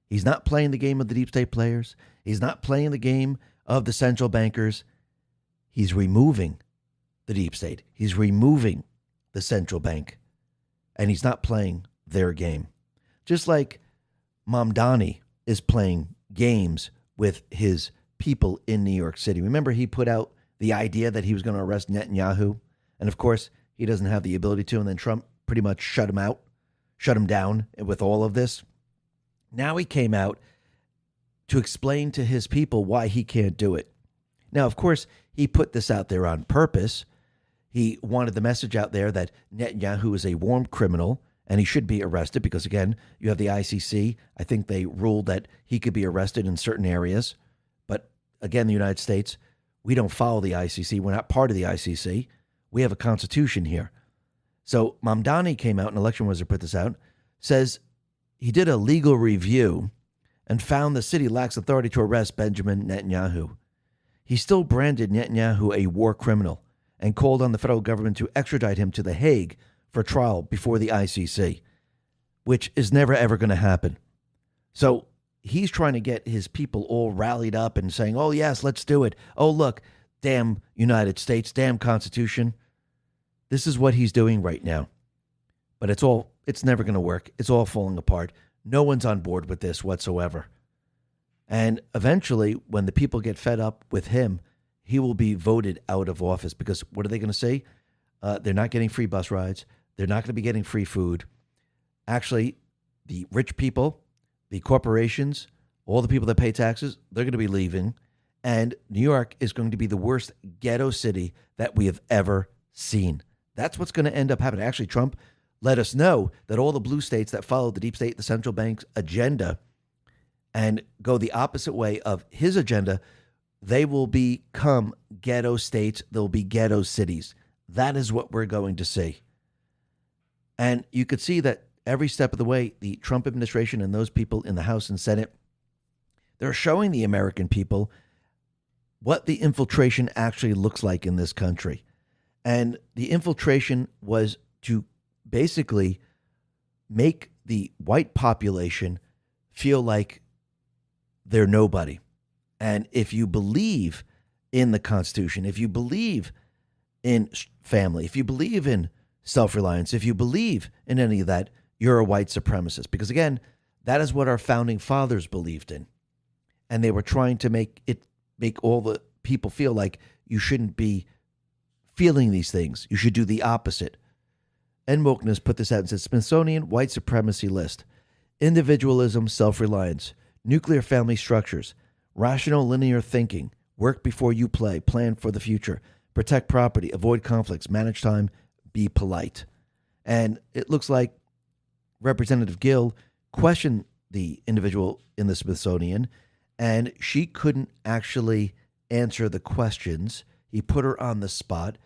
He's not playing the game of the deep state players. He's not playing the game of the central bankers. He's removing the deep state. He's removing the central bank. And he's not playing their game. Just like Mamdani is playing games with his people in New York City. Remember, he put out the idea that he was going to arrest Netanyahu. And of course, he doesn't have the ability to. And then Trump pretty much shut him down with all of this. Now he came out to explain to his people why he can't do it. Now, of course, he put this out there on purpose. He wanted the message out there that Netanyahu is a war criminal and he should be arrested because, again, you have the ICC. I think they ruled that he could be arrested in certain areas. But again, the United States, we don't follow the ICC. We're not part of the ICC. We have a constitution here. So Mamdani came out, an election wizard put this out, says he did a legal review and found the city lacks authority to arrest Benjamin Netanyahu. He still branded Netanyahu a war criminal and called on the federal government to extradite him to The Hague for trial before the ICC, which is never, ever going to happen. So he's trying to get his people all rallied up and saying, oh, yes, let's do it. Oh, look, damn United States, damn Constitution. This is what he's doing right now. But it's never going to work. It's all falling apart. No one's on board with this whatsoever. And eventually, when the people get fed up with him, he will be voted out of office because what are they going to say? They're not getting free bus rides. They're not going to be getting free food. Actually, the rich people, the corporations, all the people that pay taxes, they're going to be leaving. And New York is going to be the worst ghetto city that we have ever seen. That's what's going to end up happening. Actually, Trump let us know that all the blue states that follow the deep state, the central bank's agenda, and go the opposite way of his agenda, they will become ghetto states. They'll be ghetto cities. That is what we're going to see. And you could see that every step of the way, the Trump administration and those people in the House and Senate, they're showing the American people what the infiltration actually looks like in this country. And the infiltration was to basically make the white population feel like they're nobody. And if you believe in the Constitution, if you believe in family, if you believe in self-reliance, if you believe in any of that, you're a white supremacist. Because again, that is what our founding fathers believed in. And they were trying to make all the people feel like you shouldn't be feeling these things. You should do the opposite. And Wokeness put this out and said, Smithsonian White Supremacy List. Individualism, self-reliance, nuclear family structures, rational linear thinking, work before you play, plan for the future, protect property, avoid conflicts, manage time, be polite. And it looks like Representative Gill questioned the individual in the Smithsonian, and she couldn't actually answer the questions. He put her on the spot,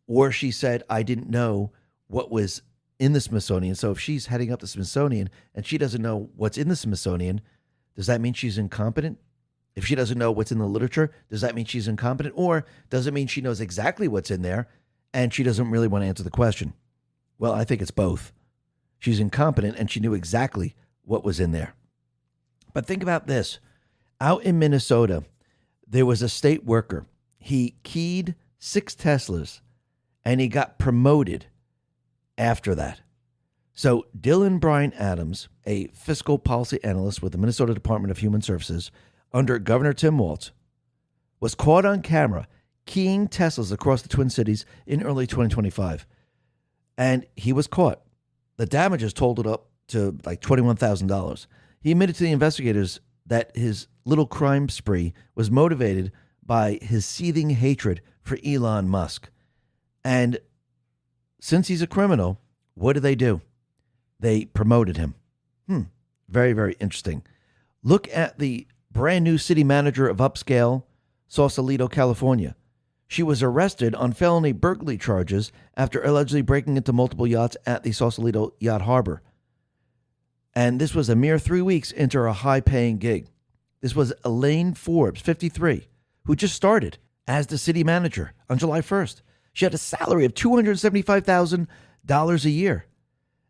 or she said, I didn't know what was in the Smithsonian. So if she's heading up the Smithsonian and she doesn't know what's in the Smithsonian, does that mean she's incompetent? If she doesn't know what's in the literature, does that mean she's incompetent? Or does it mean she knows exactly what's in there and she doesn't really want to answer the question? Well, I think it's both. She's incompetent and she knew exactly what was in there. But think about this. Out in Minnesota, there was a state worker. He keyed 6 Teslas and he got promoted after that. So Dylan Bryan Adams, a fiscal policy analyst with the Minnesota Department of Human Services under Governor Tim Walz, was caught on camera keying Teslas across the Twin Cities in early 2025. And he was caught. The damages totaled up to like $21,000. He admitted to the investigators that his little crime spree was motivated by his seething hatred for Elon Musk. And since he's a criminal, what do? They promoted him. Very, very interesting. Look at the brand new city manager of upscale Sausalito, California. She was arrested on felony burglary charges after allegedly breaking into multiple yachts at the Sausalito Yacht Harbor. And this was a mere 3 weeks into her high-paying gig. This was Elaine Forbes, 53, who just started as the city manager on July 1st. She had a salary of $275,000 a year.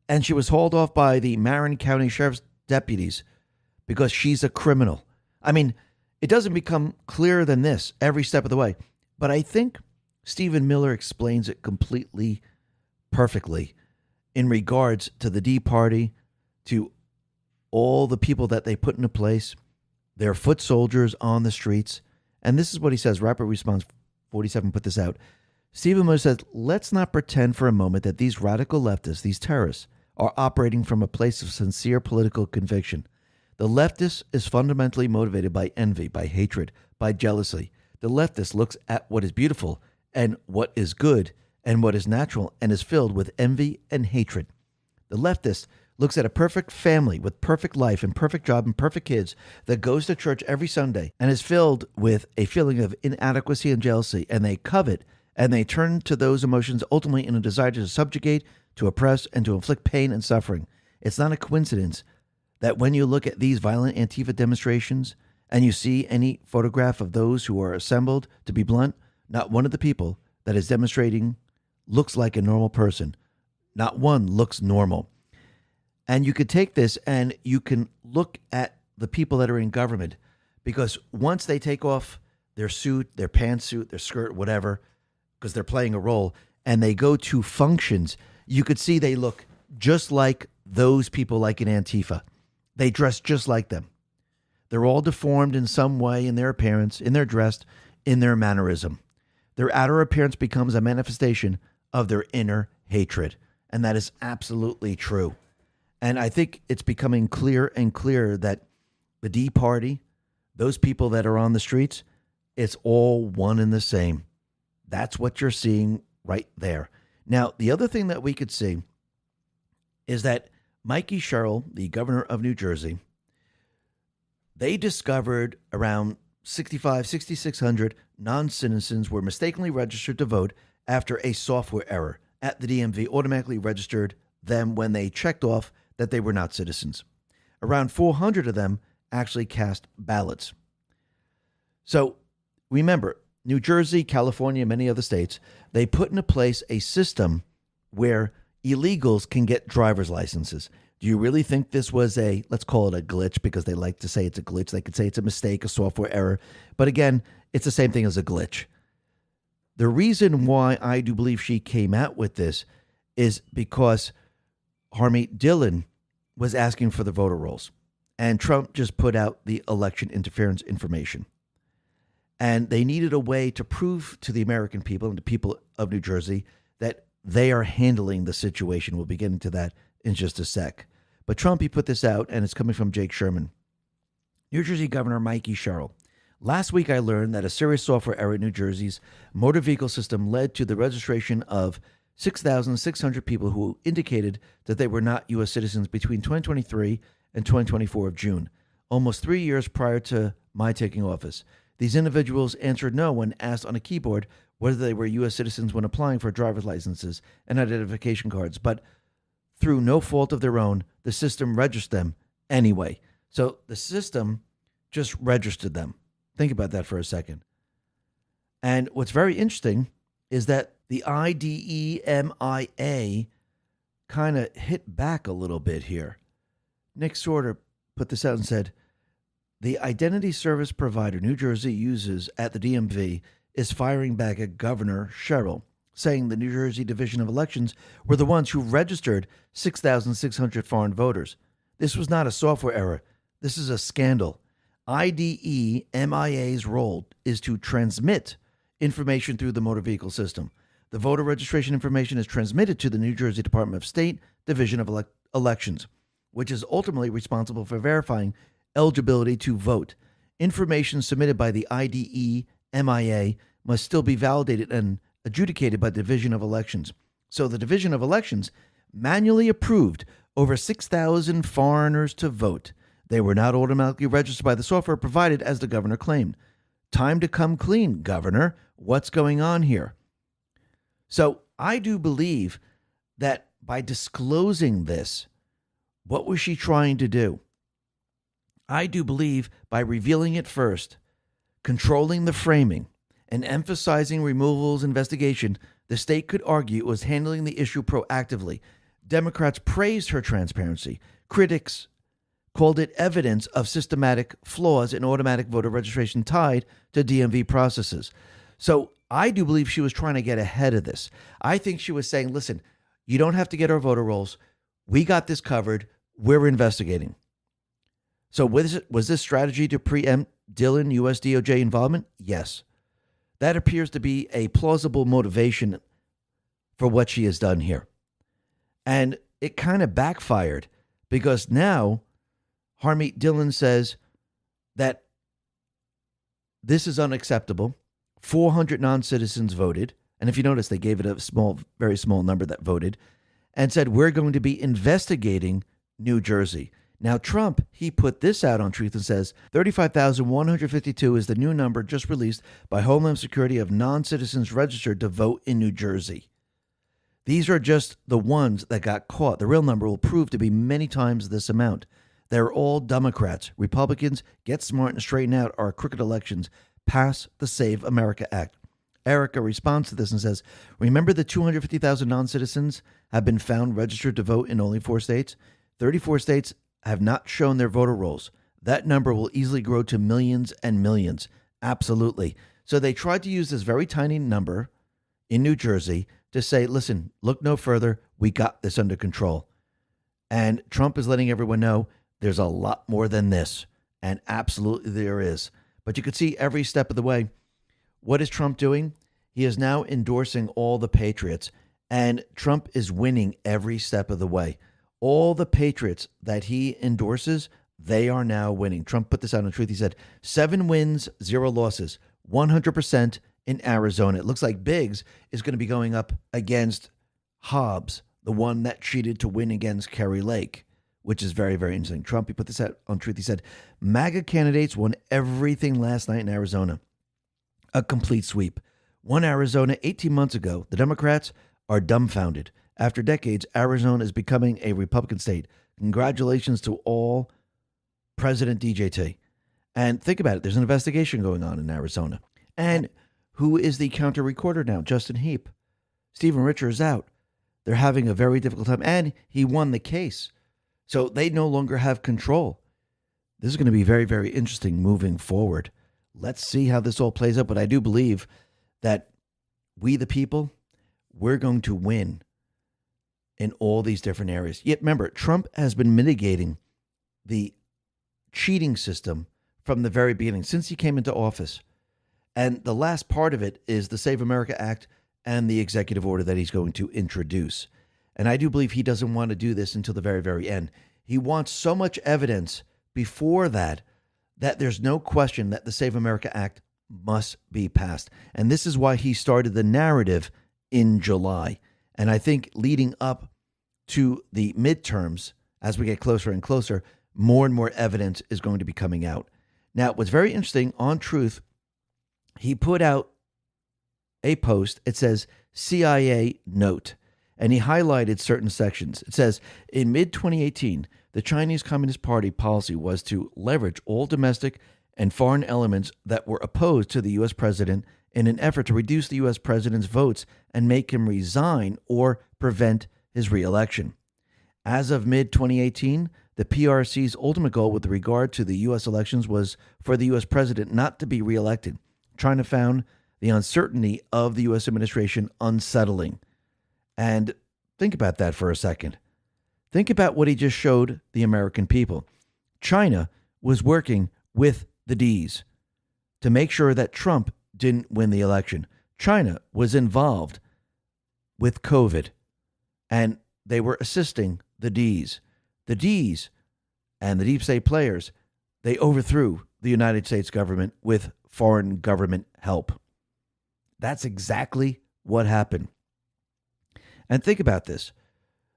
And she was hauled off by the Marin County Sheriff's deputies because she's a criminal. I mean, it doesn't become clearer than this every step of the way. But I think Stephen Miller explains it completely perfectly in regards to the D Party, to all the people that they put into place, their foot soldiers on the streets. And this is what he says. Rapid Response 47 put this out. Stephen Miller says, let's not pretend for a moment that these radical leftists, these terrorists, are operating from a place of sincere political conviction. The leftist is fundamentally motivated by envy, by hatred, by jealousy. The leftist looks at what is beautiful and what is good and what is natural and is filled with envy and hatred. The leftist looks at a perfect family with perfect life and perfect job and perfect kids that goes to church every Sunday and is filled with a feeling of inadequacy and jealousy, and they covet and they turn to those emotions ultimately in a desire to subjugate, to oppress, and to inflict pain and suffering. It's not a coincidence that when you look at these violent Antifa demonstrations and you see any photograph of those who are assembled, to be blunt, not one of the people that is demonstrating looks like a normal person. Not one looks normal. And you could take this and you can look at the people that are in government, because once they take off their suit, their pantsuit, their skirt, whatever, because they're playing a role, and they go to functions, you could see they look just like those people like in Antifa. They dress just like them. They're all deformed in some way in their appearance, in their dress, in their mannerism. Their outer appearance becomes a manifestation of their inner hatred. And that is absolutely true. And I think it's becoming clear and clearer that the D Party, those people that are on the streets, it's all one and the same. That's what you're seeing right there. Now, the other thing that we could see is that Mikey Sherrill, the governor of New Jersey, they discovered around 6,600 non-citizens were mistakenly registered to vote after a software error at the DMV automatically registered them when they checked off that they were not citizens. Around 400 of them actually cast ballots. So remember, New Jersey, California, many other states, they put into place a system where illegals can get driver's licenses. Do you really think this was a, let's call it a glitch, because they like to say it's a glitch. They could say it's a mistake, a software error. But again, it's the same thing as a glitch. The reason why I do believe she came out with this is because Harmeet Dillon was asking for the voter rolls. And Trump just put out the election interference information. And they needed a way to prove to the American people and the people of New Jersey that they are handling the situation. We'll be getting to that in just a sec. But Trump, he put this out, and it's coming from Jake Sherman. New Jersey Governor Mikey Sherrill. Last week, I learned that a serious software error in New Jersey's motor vehicle system led to the registration of 6,600 people who indicated that they were not U.S. citizens between 2023 and 2024 of June, almost 3 years prior to my taking office. These individuals answered no when asked on a keyboard whether they were U.S. citizens when applying for driver's licenses and identification cards, but through no fault of their own, the system registered them anyway. So the system just registered them. Think about that for a second. And what's very interesting is that the IDEMIA kind of hit back a little bit here. Nick Sorter put this out and said, the identity service provider New Jersey uses at the DMV is firing back at Governor Sherrill, saying the New Jersey Division of Elections were the ones who registered 6,600 foreign voters. This was not a software error. This is a scandal. IDEMIA's role is to transmit information through the motor vehicle system. The voter registration information is transmitted to the New Jersey Department of State Division of Elections, which is ultimately responsible for verifying eligibility to vote. Information submitted by the IDEMIA must still be validated and adjudicated by the Division of Elections. So the Division of Elections manually approved over 6,000 foreigners to vote. They were not automatically registered by the software provided, as the governor claimed. Time to come clean, Governor. What's going on here? So I do believe that by disclosing this, what was she trying to do? I do believe by revealing it first, controlling the framing, and emphasizing removal's investigation, the state could argue it was handling the issue proactively. Democrats praised her transparency. Critics called it evidence of systematic flaws in automatic voter registration tied to DMV processes. So I do believe she was trying to get ahead of this. I think she was saying, listen, you don't have to get our voter rolls. We got this covered. We're investigating. So was this strategy to preempt Dillon U.S. DOJ involvement? Yes. That appears to be a plausible motivation for what she has done here. And it kind of backfired because now Harmeet Dillon says that this is unacceptable. 400 non-citizens voted. And if you notice, they gave it a small, very small number that voted and said, we're going to be investigating New Jersey. Now, Trump, he put this out on Truth and says 35,152 is the new number just released by Homeland Security of non-citizens registered to vote in New Jersey. These are just the ones that got caught. The real number will prove to be many times this amount. They're all Democrats. Republicans, get smart and straighten out our crooked elections. Pass the Save America Act. Erica responds to this and says, remember the 250,000 non-citizens have been found registered to vote in only 4 states? 34 states have not shown their voter rolls. that number will easily grow to millions and millions. Absolutely. So they tried to use this very tiny number in New Jersey to say, listen, look no further. We got this under control. And Trump is letting everyone know there's a lot more than this. And absolutely there is. But you could see every step of the way. What is Trump doing? He is now endorsing all the patriots. And Trump is winning every step of the way. All the patriots that he endorses, they are now winning. Trump put this out on Truth. He said, 7 wins, 0 losses, 100% in Arizona. It looks like Biggs is going to be going up against Hobbs, the one that cheated to win against Kerry Lake, which is very, very interesting. Trump, he put this out on Truth. He said, MAGA candidates won everything last night in Arizona. A complete sweep. Won Arizona 18 months ago. The Democrats are dumbfounded. After decades, Arizona is becoming a Republican state. Congratulations to all President DJT. And think about it. There's an investigation going on in Arizona. And who is the counter recorder now? Justin Heap. Stephen Richer is out. They're having a very difficult time. And he won the case. So they no longer have control. This is going to be very, very interesting moving forward. Let's see how this all plays out. But I do believe that we, the people, we're going to win in all these different areas. Yet remember, Trump has been mitigating the cheating system from the very beginning, since he came into office. And the last part of it is the Save America Act and the executive order that he's going to introduce. And I do believe he doesn't want to do this until the very, very end. He wants so much evidence before that there's no question that the Save America Act must be passed. And this is why he started the narrative in July. And I think leading up to the midterms, as we get closer and closer, more and more evidence is going to be coming out. Now, what's very interesting on Truth, he put out a post. It says CIA note, and he highlighted certain sections. It says, in mid-2018, the Chinese Communist Party policy was to leverage all domestic and foreign elements that were opposed to the U.S. president in an effort to reduce the U.S. president's votes and make him resign or prevent his reelection. As of mid-2018, the PRC's ultimate goal with regard to the U.S. elections was for the U.S. president not to be reelected. China found the uncertainty of the U.S. administration unsettling. And think about that for a second. Think about what he just showed the American people. China was working with the D's to make sure that Trump didn't win the election. China was involved with COVID, and they were assisting the D's. The D's and the deep state players, they overthrew the United States government with foreign government help. That's exactly what happened. And think about this.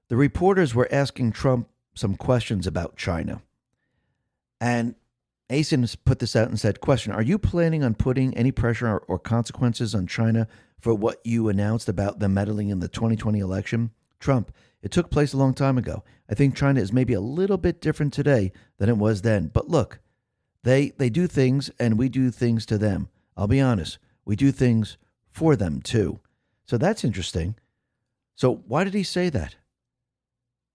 The reporters were asking Trump some questions about China. And Asen put this out and said, question, are you planning on putting any pressure or consequences on China for what you announced about them meddling in the 2020 election? Trump, it took place a long time ago. I think China is maybe a little bit different today than it was then. But look, they do things and we do things to them. I'll be honest, we do things for them too. So that's interesting. So why did he say that?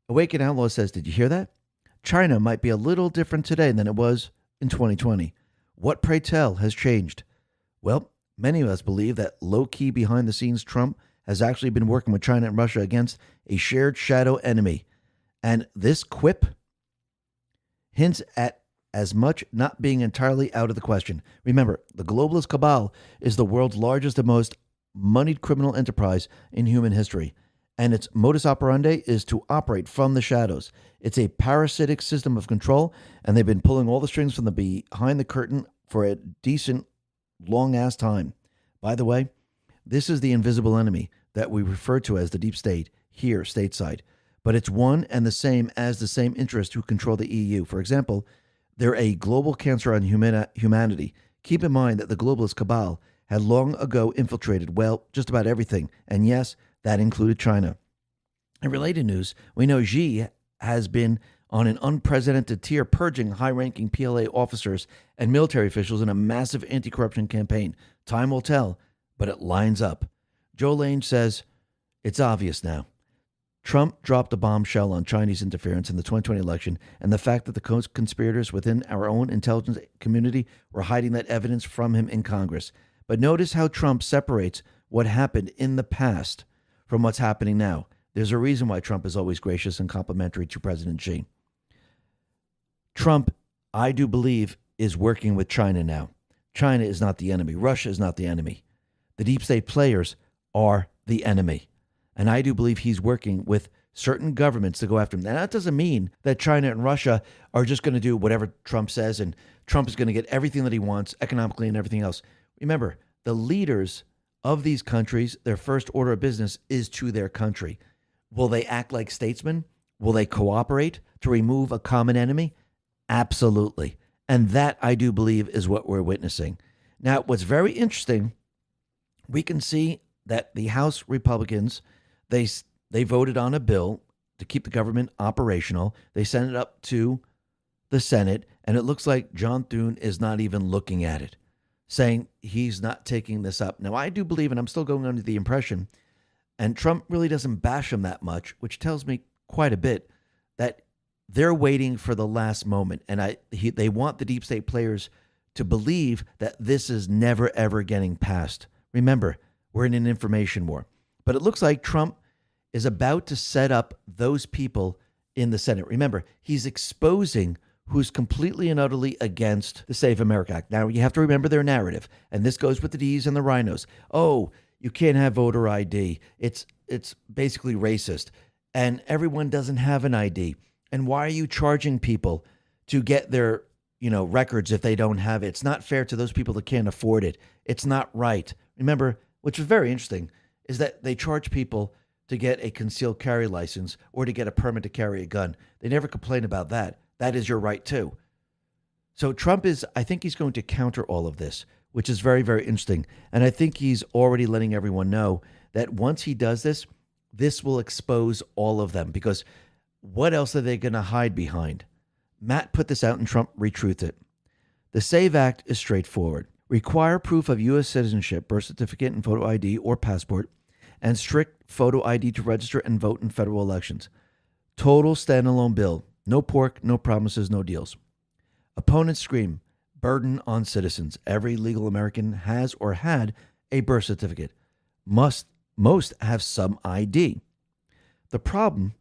Awaken Outlaw says, did you hear that? China might be a little different today than it was in 2020. What, pray tell, has changed? Well, many of us believe that low-key behind-the-scenes Trump has actually been working with China and Russia against a shared shadow enemy. And this quip hints at as much not being entirely out of the question. Remember, the globalist cabal is the world's largest and most moneyed criminal enterprise in human history. And its modus operandi is to operate from the shadows. It's a parasitic system of control, and they've been pulling all the strings from the behind the curtain for a decent, long-ass time. By the way, this is the invisible enemy that we refer to as the deep state here stateside. But it's one and the same as the same interests who control the EU. For example, they're a global cancer on humanity. Keep in mind that the globalist cabal had long ago infiltrated, well, just about everything. And yes, that included China. In related news, we know Xi has been on an unprecedented tier purging high-ranking PLA officers and military officials in a massive anti-corruption campaign. Time will tell, but it lines up. Joe Lane says, it's obvious now. Trump dropped a bombshell on Chinese interference in the 2020 election and the fact that the conspirators within our own intelligence community were hiding that evidence from him in Congress. But notice how Trump separates what happened in the past from what's happening now. There's a reason why Trump is always gracious and complimentary to President Xi. Trump, I do believe, is working with China now. China is not the enemy. Russia is not the enemy. The deep state players are the enemy. And I do believe he's working with certain governments to go after him. Now, that doesn't mean that China and Russia are just going to do whatever Trump says and Trump is going to get everything that he wants economically and everything else. Remember, the leaders of these countries, their first order of business is to their country. Will they act like statesmen? Will they cooperate to remove a common enemy? Absolutely. And that, I do believe, is what we're witnessing. Now, what's very interesting, we can see that the House Republicans, they voted on a bill to keep the government operational. They sent it up to the Senate, and it looks like John Thune is not even looking at it, saying he's not taking this up. Now, I do believe, and I'm still going under the impression, and Trump really doesn't bash him that much, which tells me quite a bit, that they're waiting for the last moment. And they want the deep state players to believe that this is never, ever getting passed. Remember, we're in an information war. But it looks like Trump is about to set up those people in the Senate. Remember, he's exposing who's completely and utterly against the Save America Act. Now, you have to remember their narrative. And this goes with the D's and the rhinos. Oh, you can't have voter ID. It's basically racist. And everyone doesn't have an ID. And why are you charging people to get their, records if they don't have it? It's not fair to those people that can't afford it. It's not right. Remember, which was very interesting, is that they charge people to get a concealed carry license or to get a permit to carry a gun. They never complain about that. That is your right too. So Trump I think he's going to counter all of this, which is very, very interesting. And I think he's already letting everyone know that once he does this, this will expose all of them, because what else are they going to hide behind? Matt put this out and Trump retruthed it. The SAVE Act is straightforward. Require proof of U.S. citizenship, birth certificate and photo ID or passport, and strict photo ID to register and vote in federal elections. Total standalone bill. No pork, no promises, no deals. Opponents scream, burden on citizens. Every legal American has or had a birth certificate. Most have some ID. The problem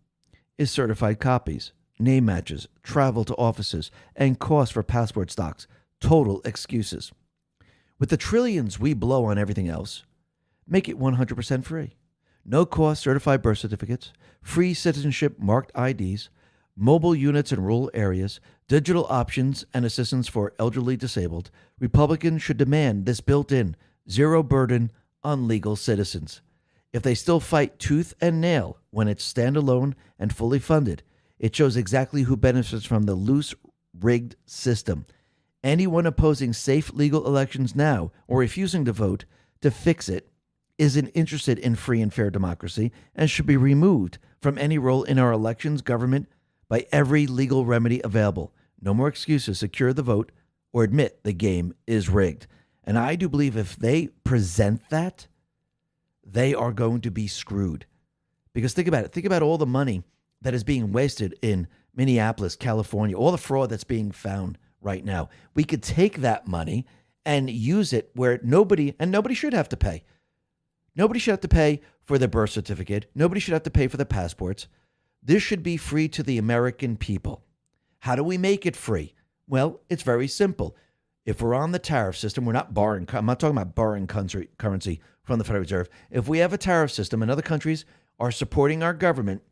is certified copies, name matches, travel to offices, and cost for passport stocks. Total excuses. With the trillions we blow on everything else, make it 100% free. No cost certified birth certificates, free citizenship marked IDs, mobile units in rural areas, digital options and assistance for elderly disabled. Republicans should demand this built-in, zero burden on legal citizens. If they still fight tooth and nail when it's standalone and fully funded, it shows exactly who benefits from the loose, rigged system. Anyone opposing safe legal elections now or refusing to vote to fix it isn't interested in free and fair democracy and should be removed from any role in our elections government by every legal remedy available. No more excuses. Secure the vote or admit the game is rigged. And I do believe if they present that, they are going to be screwed. Because think about it. Think about all the money that is being wasted in Minneapolis, California, all the fraud that's being found right now. We could take that money and use it where nobody should have to pay. Nobody should have to pay for the birth certificate. Nobody should have to pay for the passports. This should be free to the American people. How do we make it free? Well, it's very simple. If we're on the tariff system, we're not borrowing. I'm not talking about borrowing currency from the Federal Reserve. If we have a tariff system and other countries are supporting our government,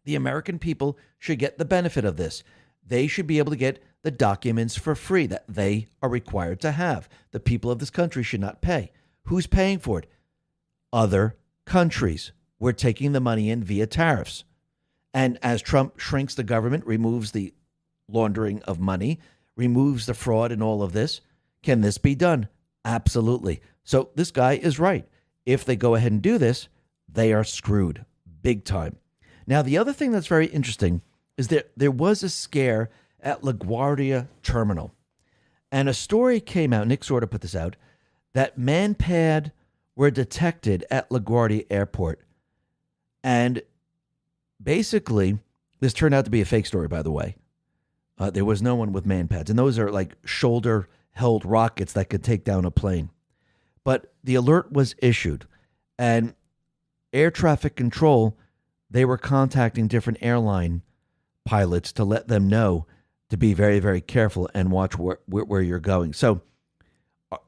the American people should get the benefit of this. They should be able to get the documents for free that they are required to have. The people of this country should not pay. Who's paying for it? Other countries. We're taking the money in via tariffs. And as Trump shrinks the government, removes the laundering of money, removes the fraud and all of this, can this be done? Absolutely. So this guy is right. If they go ahead and do this, they are screwed big time. Now, the other thing that's very interesting is that there was a scare at LaGuardia Terminal. And a story came out, Nick Sorta put this out, that manpad were detected at LaGuardia Airport. And basically, this turned out to be a fake story, by the way. There was no one with man pads, and those are like shoulder-held rockets that could take down a plane. But the alert was issued, and air traffic control, they were contacting different airline pilots to let them know to be very, very careful and watch where you're going. So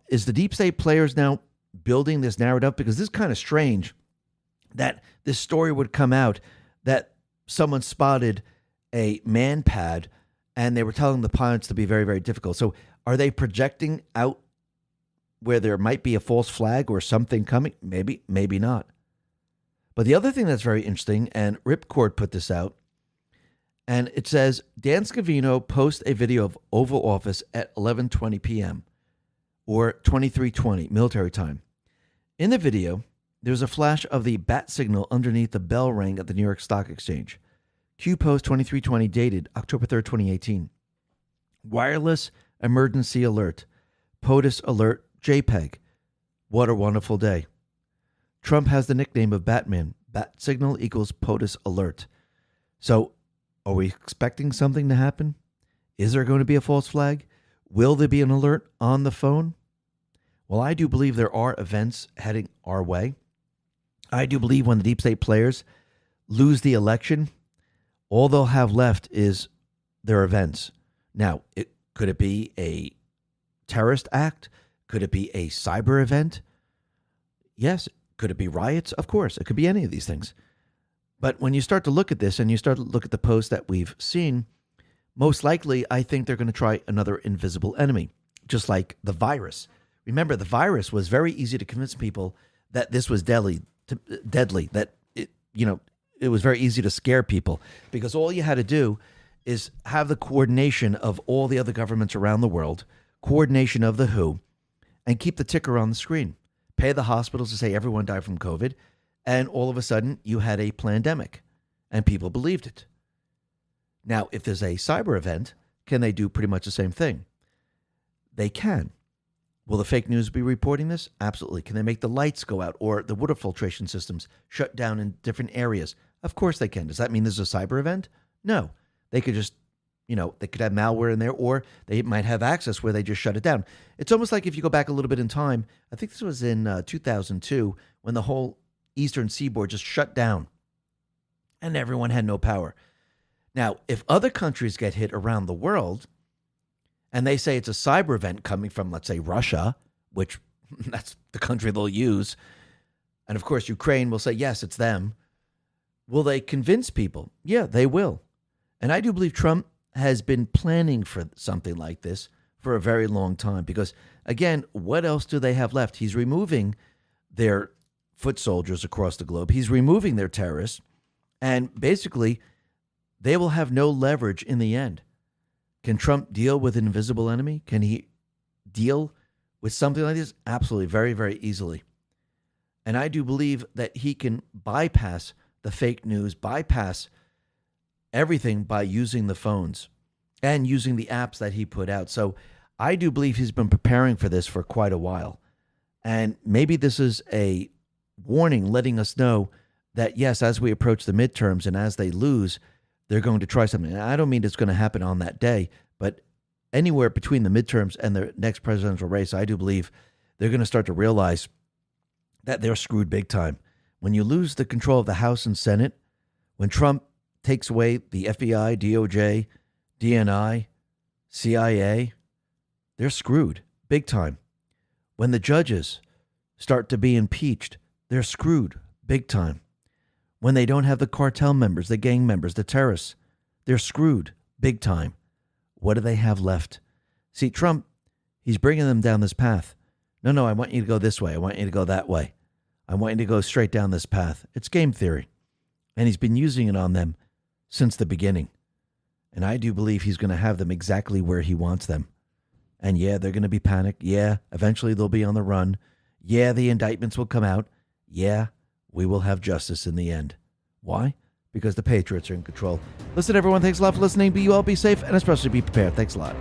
is the deep state players now building this narrative? Because this is kind of strange that this story would come out that someone spotted a man pad and they were telling the pilots to be very, very difficult. So are they projecting out where there might be a false flag or something coming? Maybe, maybe not. But the other thing that's very interesting, and Ripcord put this out, and it says, Dan Scavino posts a video of Oval Office at 11:20 p.m. or 23:20 military time. In the video, there's a flash of the bat signal underneath the bell ring at the New York Stock Exchange. Q post 23:20 dated October 3rd, 2018. Wireless emergency alert. POTUS alert JPEG. What a wonderful day. Trump has the nickname of Batman. Bat signal equals POTUS alert. So, are we expecting something to happen? Is there going to be a false flag? Will there be an alert on the phone? Well, I do believe there are events heading our way. I do believe when the deep state players lose the election, all they'll have left is their events. Now, could it be a terrorist act? Could it be a cyber event? Yes. Could it be riots? Of course. It could be any of these things. But when you start to look at this and you start to look at the posts that we've seen, most likely I think they're going to try another invisible enemy, just like the virus. Remember, the virus was very easy to convince people that this was deadly, that it was very easy to scare people because all you had to do is have the coordination of all the other governments around the world, coordination of the WHO, and keep the ticker on the screen. Pay the hospitals to say everyone died from COVID, and all of a sudden you had a pandemic, and people believed it. Now, if there's a cyber event, can they do pretty much the same thing? They can. Will the fake news be reporting this? Absolutely. Can they make the lights go out or the water filtration systems shut down in different areas? Of course they can. Does that mean there's a cyber event? No. They could just, they could have malware in there, or they might have access where they just shut it down. It's almost like if you go back a little bit in time, I think this was in 2002 when the whole Eastern Seaboard just shut down and everyone had no power. Now, if other countries get hit around the world and they say it's a cyber event coming from, let's say, Russia, which that's the country they'll use, and of course Ukraine will say, yes, it's them, will they convince people? Yeah, they will. And I do believe Trump has been planning for something like this for a very long time because, again, what else do they have left? He's removing their foot soldiers across the globe. He's removing their terrorists. And basically, they will have no leverage in the end. Can Trump deal with an invisible enemy? Can he deal with something like this? Absolutely, very, very easily. And I do believe that he can bypass the fake news, bypass everything by using the phones and using the apps that he put out. So I do believe he's been preparing for this for quite a while. And maybe this is a warning letting us know that, yes, as we approach the midterms and as they lose, they're going to try something. And I don't mean it's going to happen on that day, but anywhere between the midterms and the next presidential race, I do believe they're going to start to realize that they're screwed big time. When you lose the control of the House and Senate, when Trump takes away the FBI, DOJ, DNI, CIA, they're screwed big time. When the judges start to be impeached, they're screwed big time. When they don't have the cartel members, the gang members, the terrorists, they're screwed big time. What do they have left? See, Trump, he's bringing them down this path. No, I want you to go this way. I want you to go that way. I want you to go straight down this path. It's game theory. And he's been using it on them since the beginning. And I do believe he's going to have them exactly where he wants them. And yeah, they're going to be panicked. Yeah, eventually they'll be on the run. Yeah, the indictments will come out. Yeah, we will have justice in the end. Why? Because the Patriots are in control. Listen, everyone, thanks a lot for listening. Be well, be safe, and especially be prepared. Thanks a lot.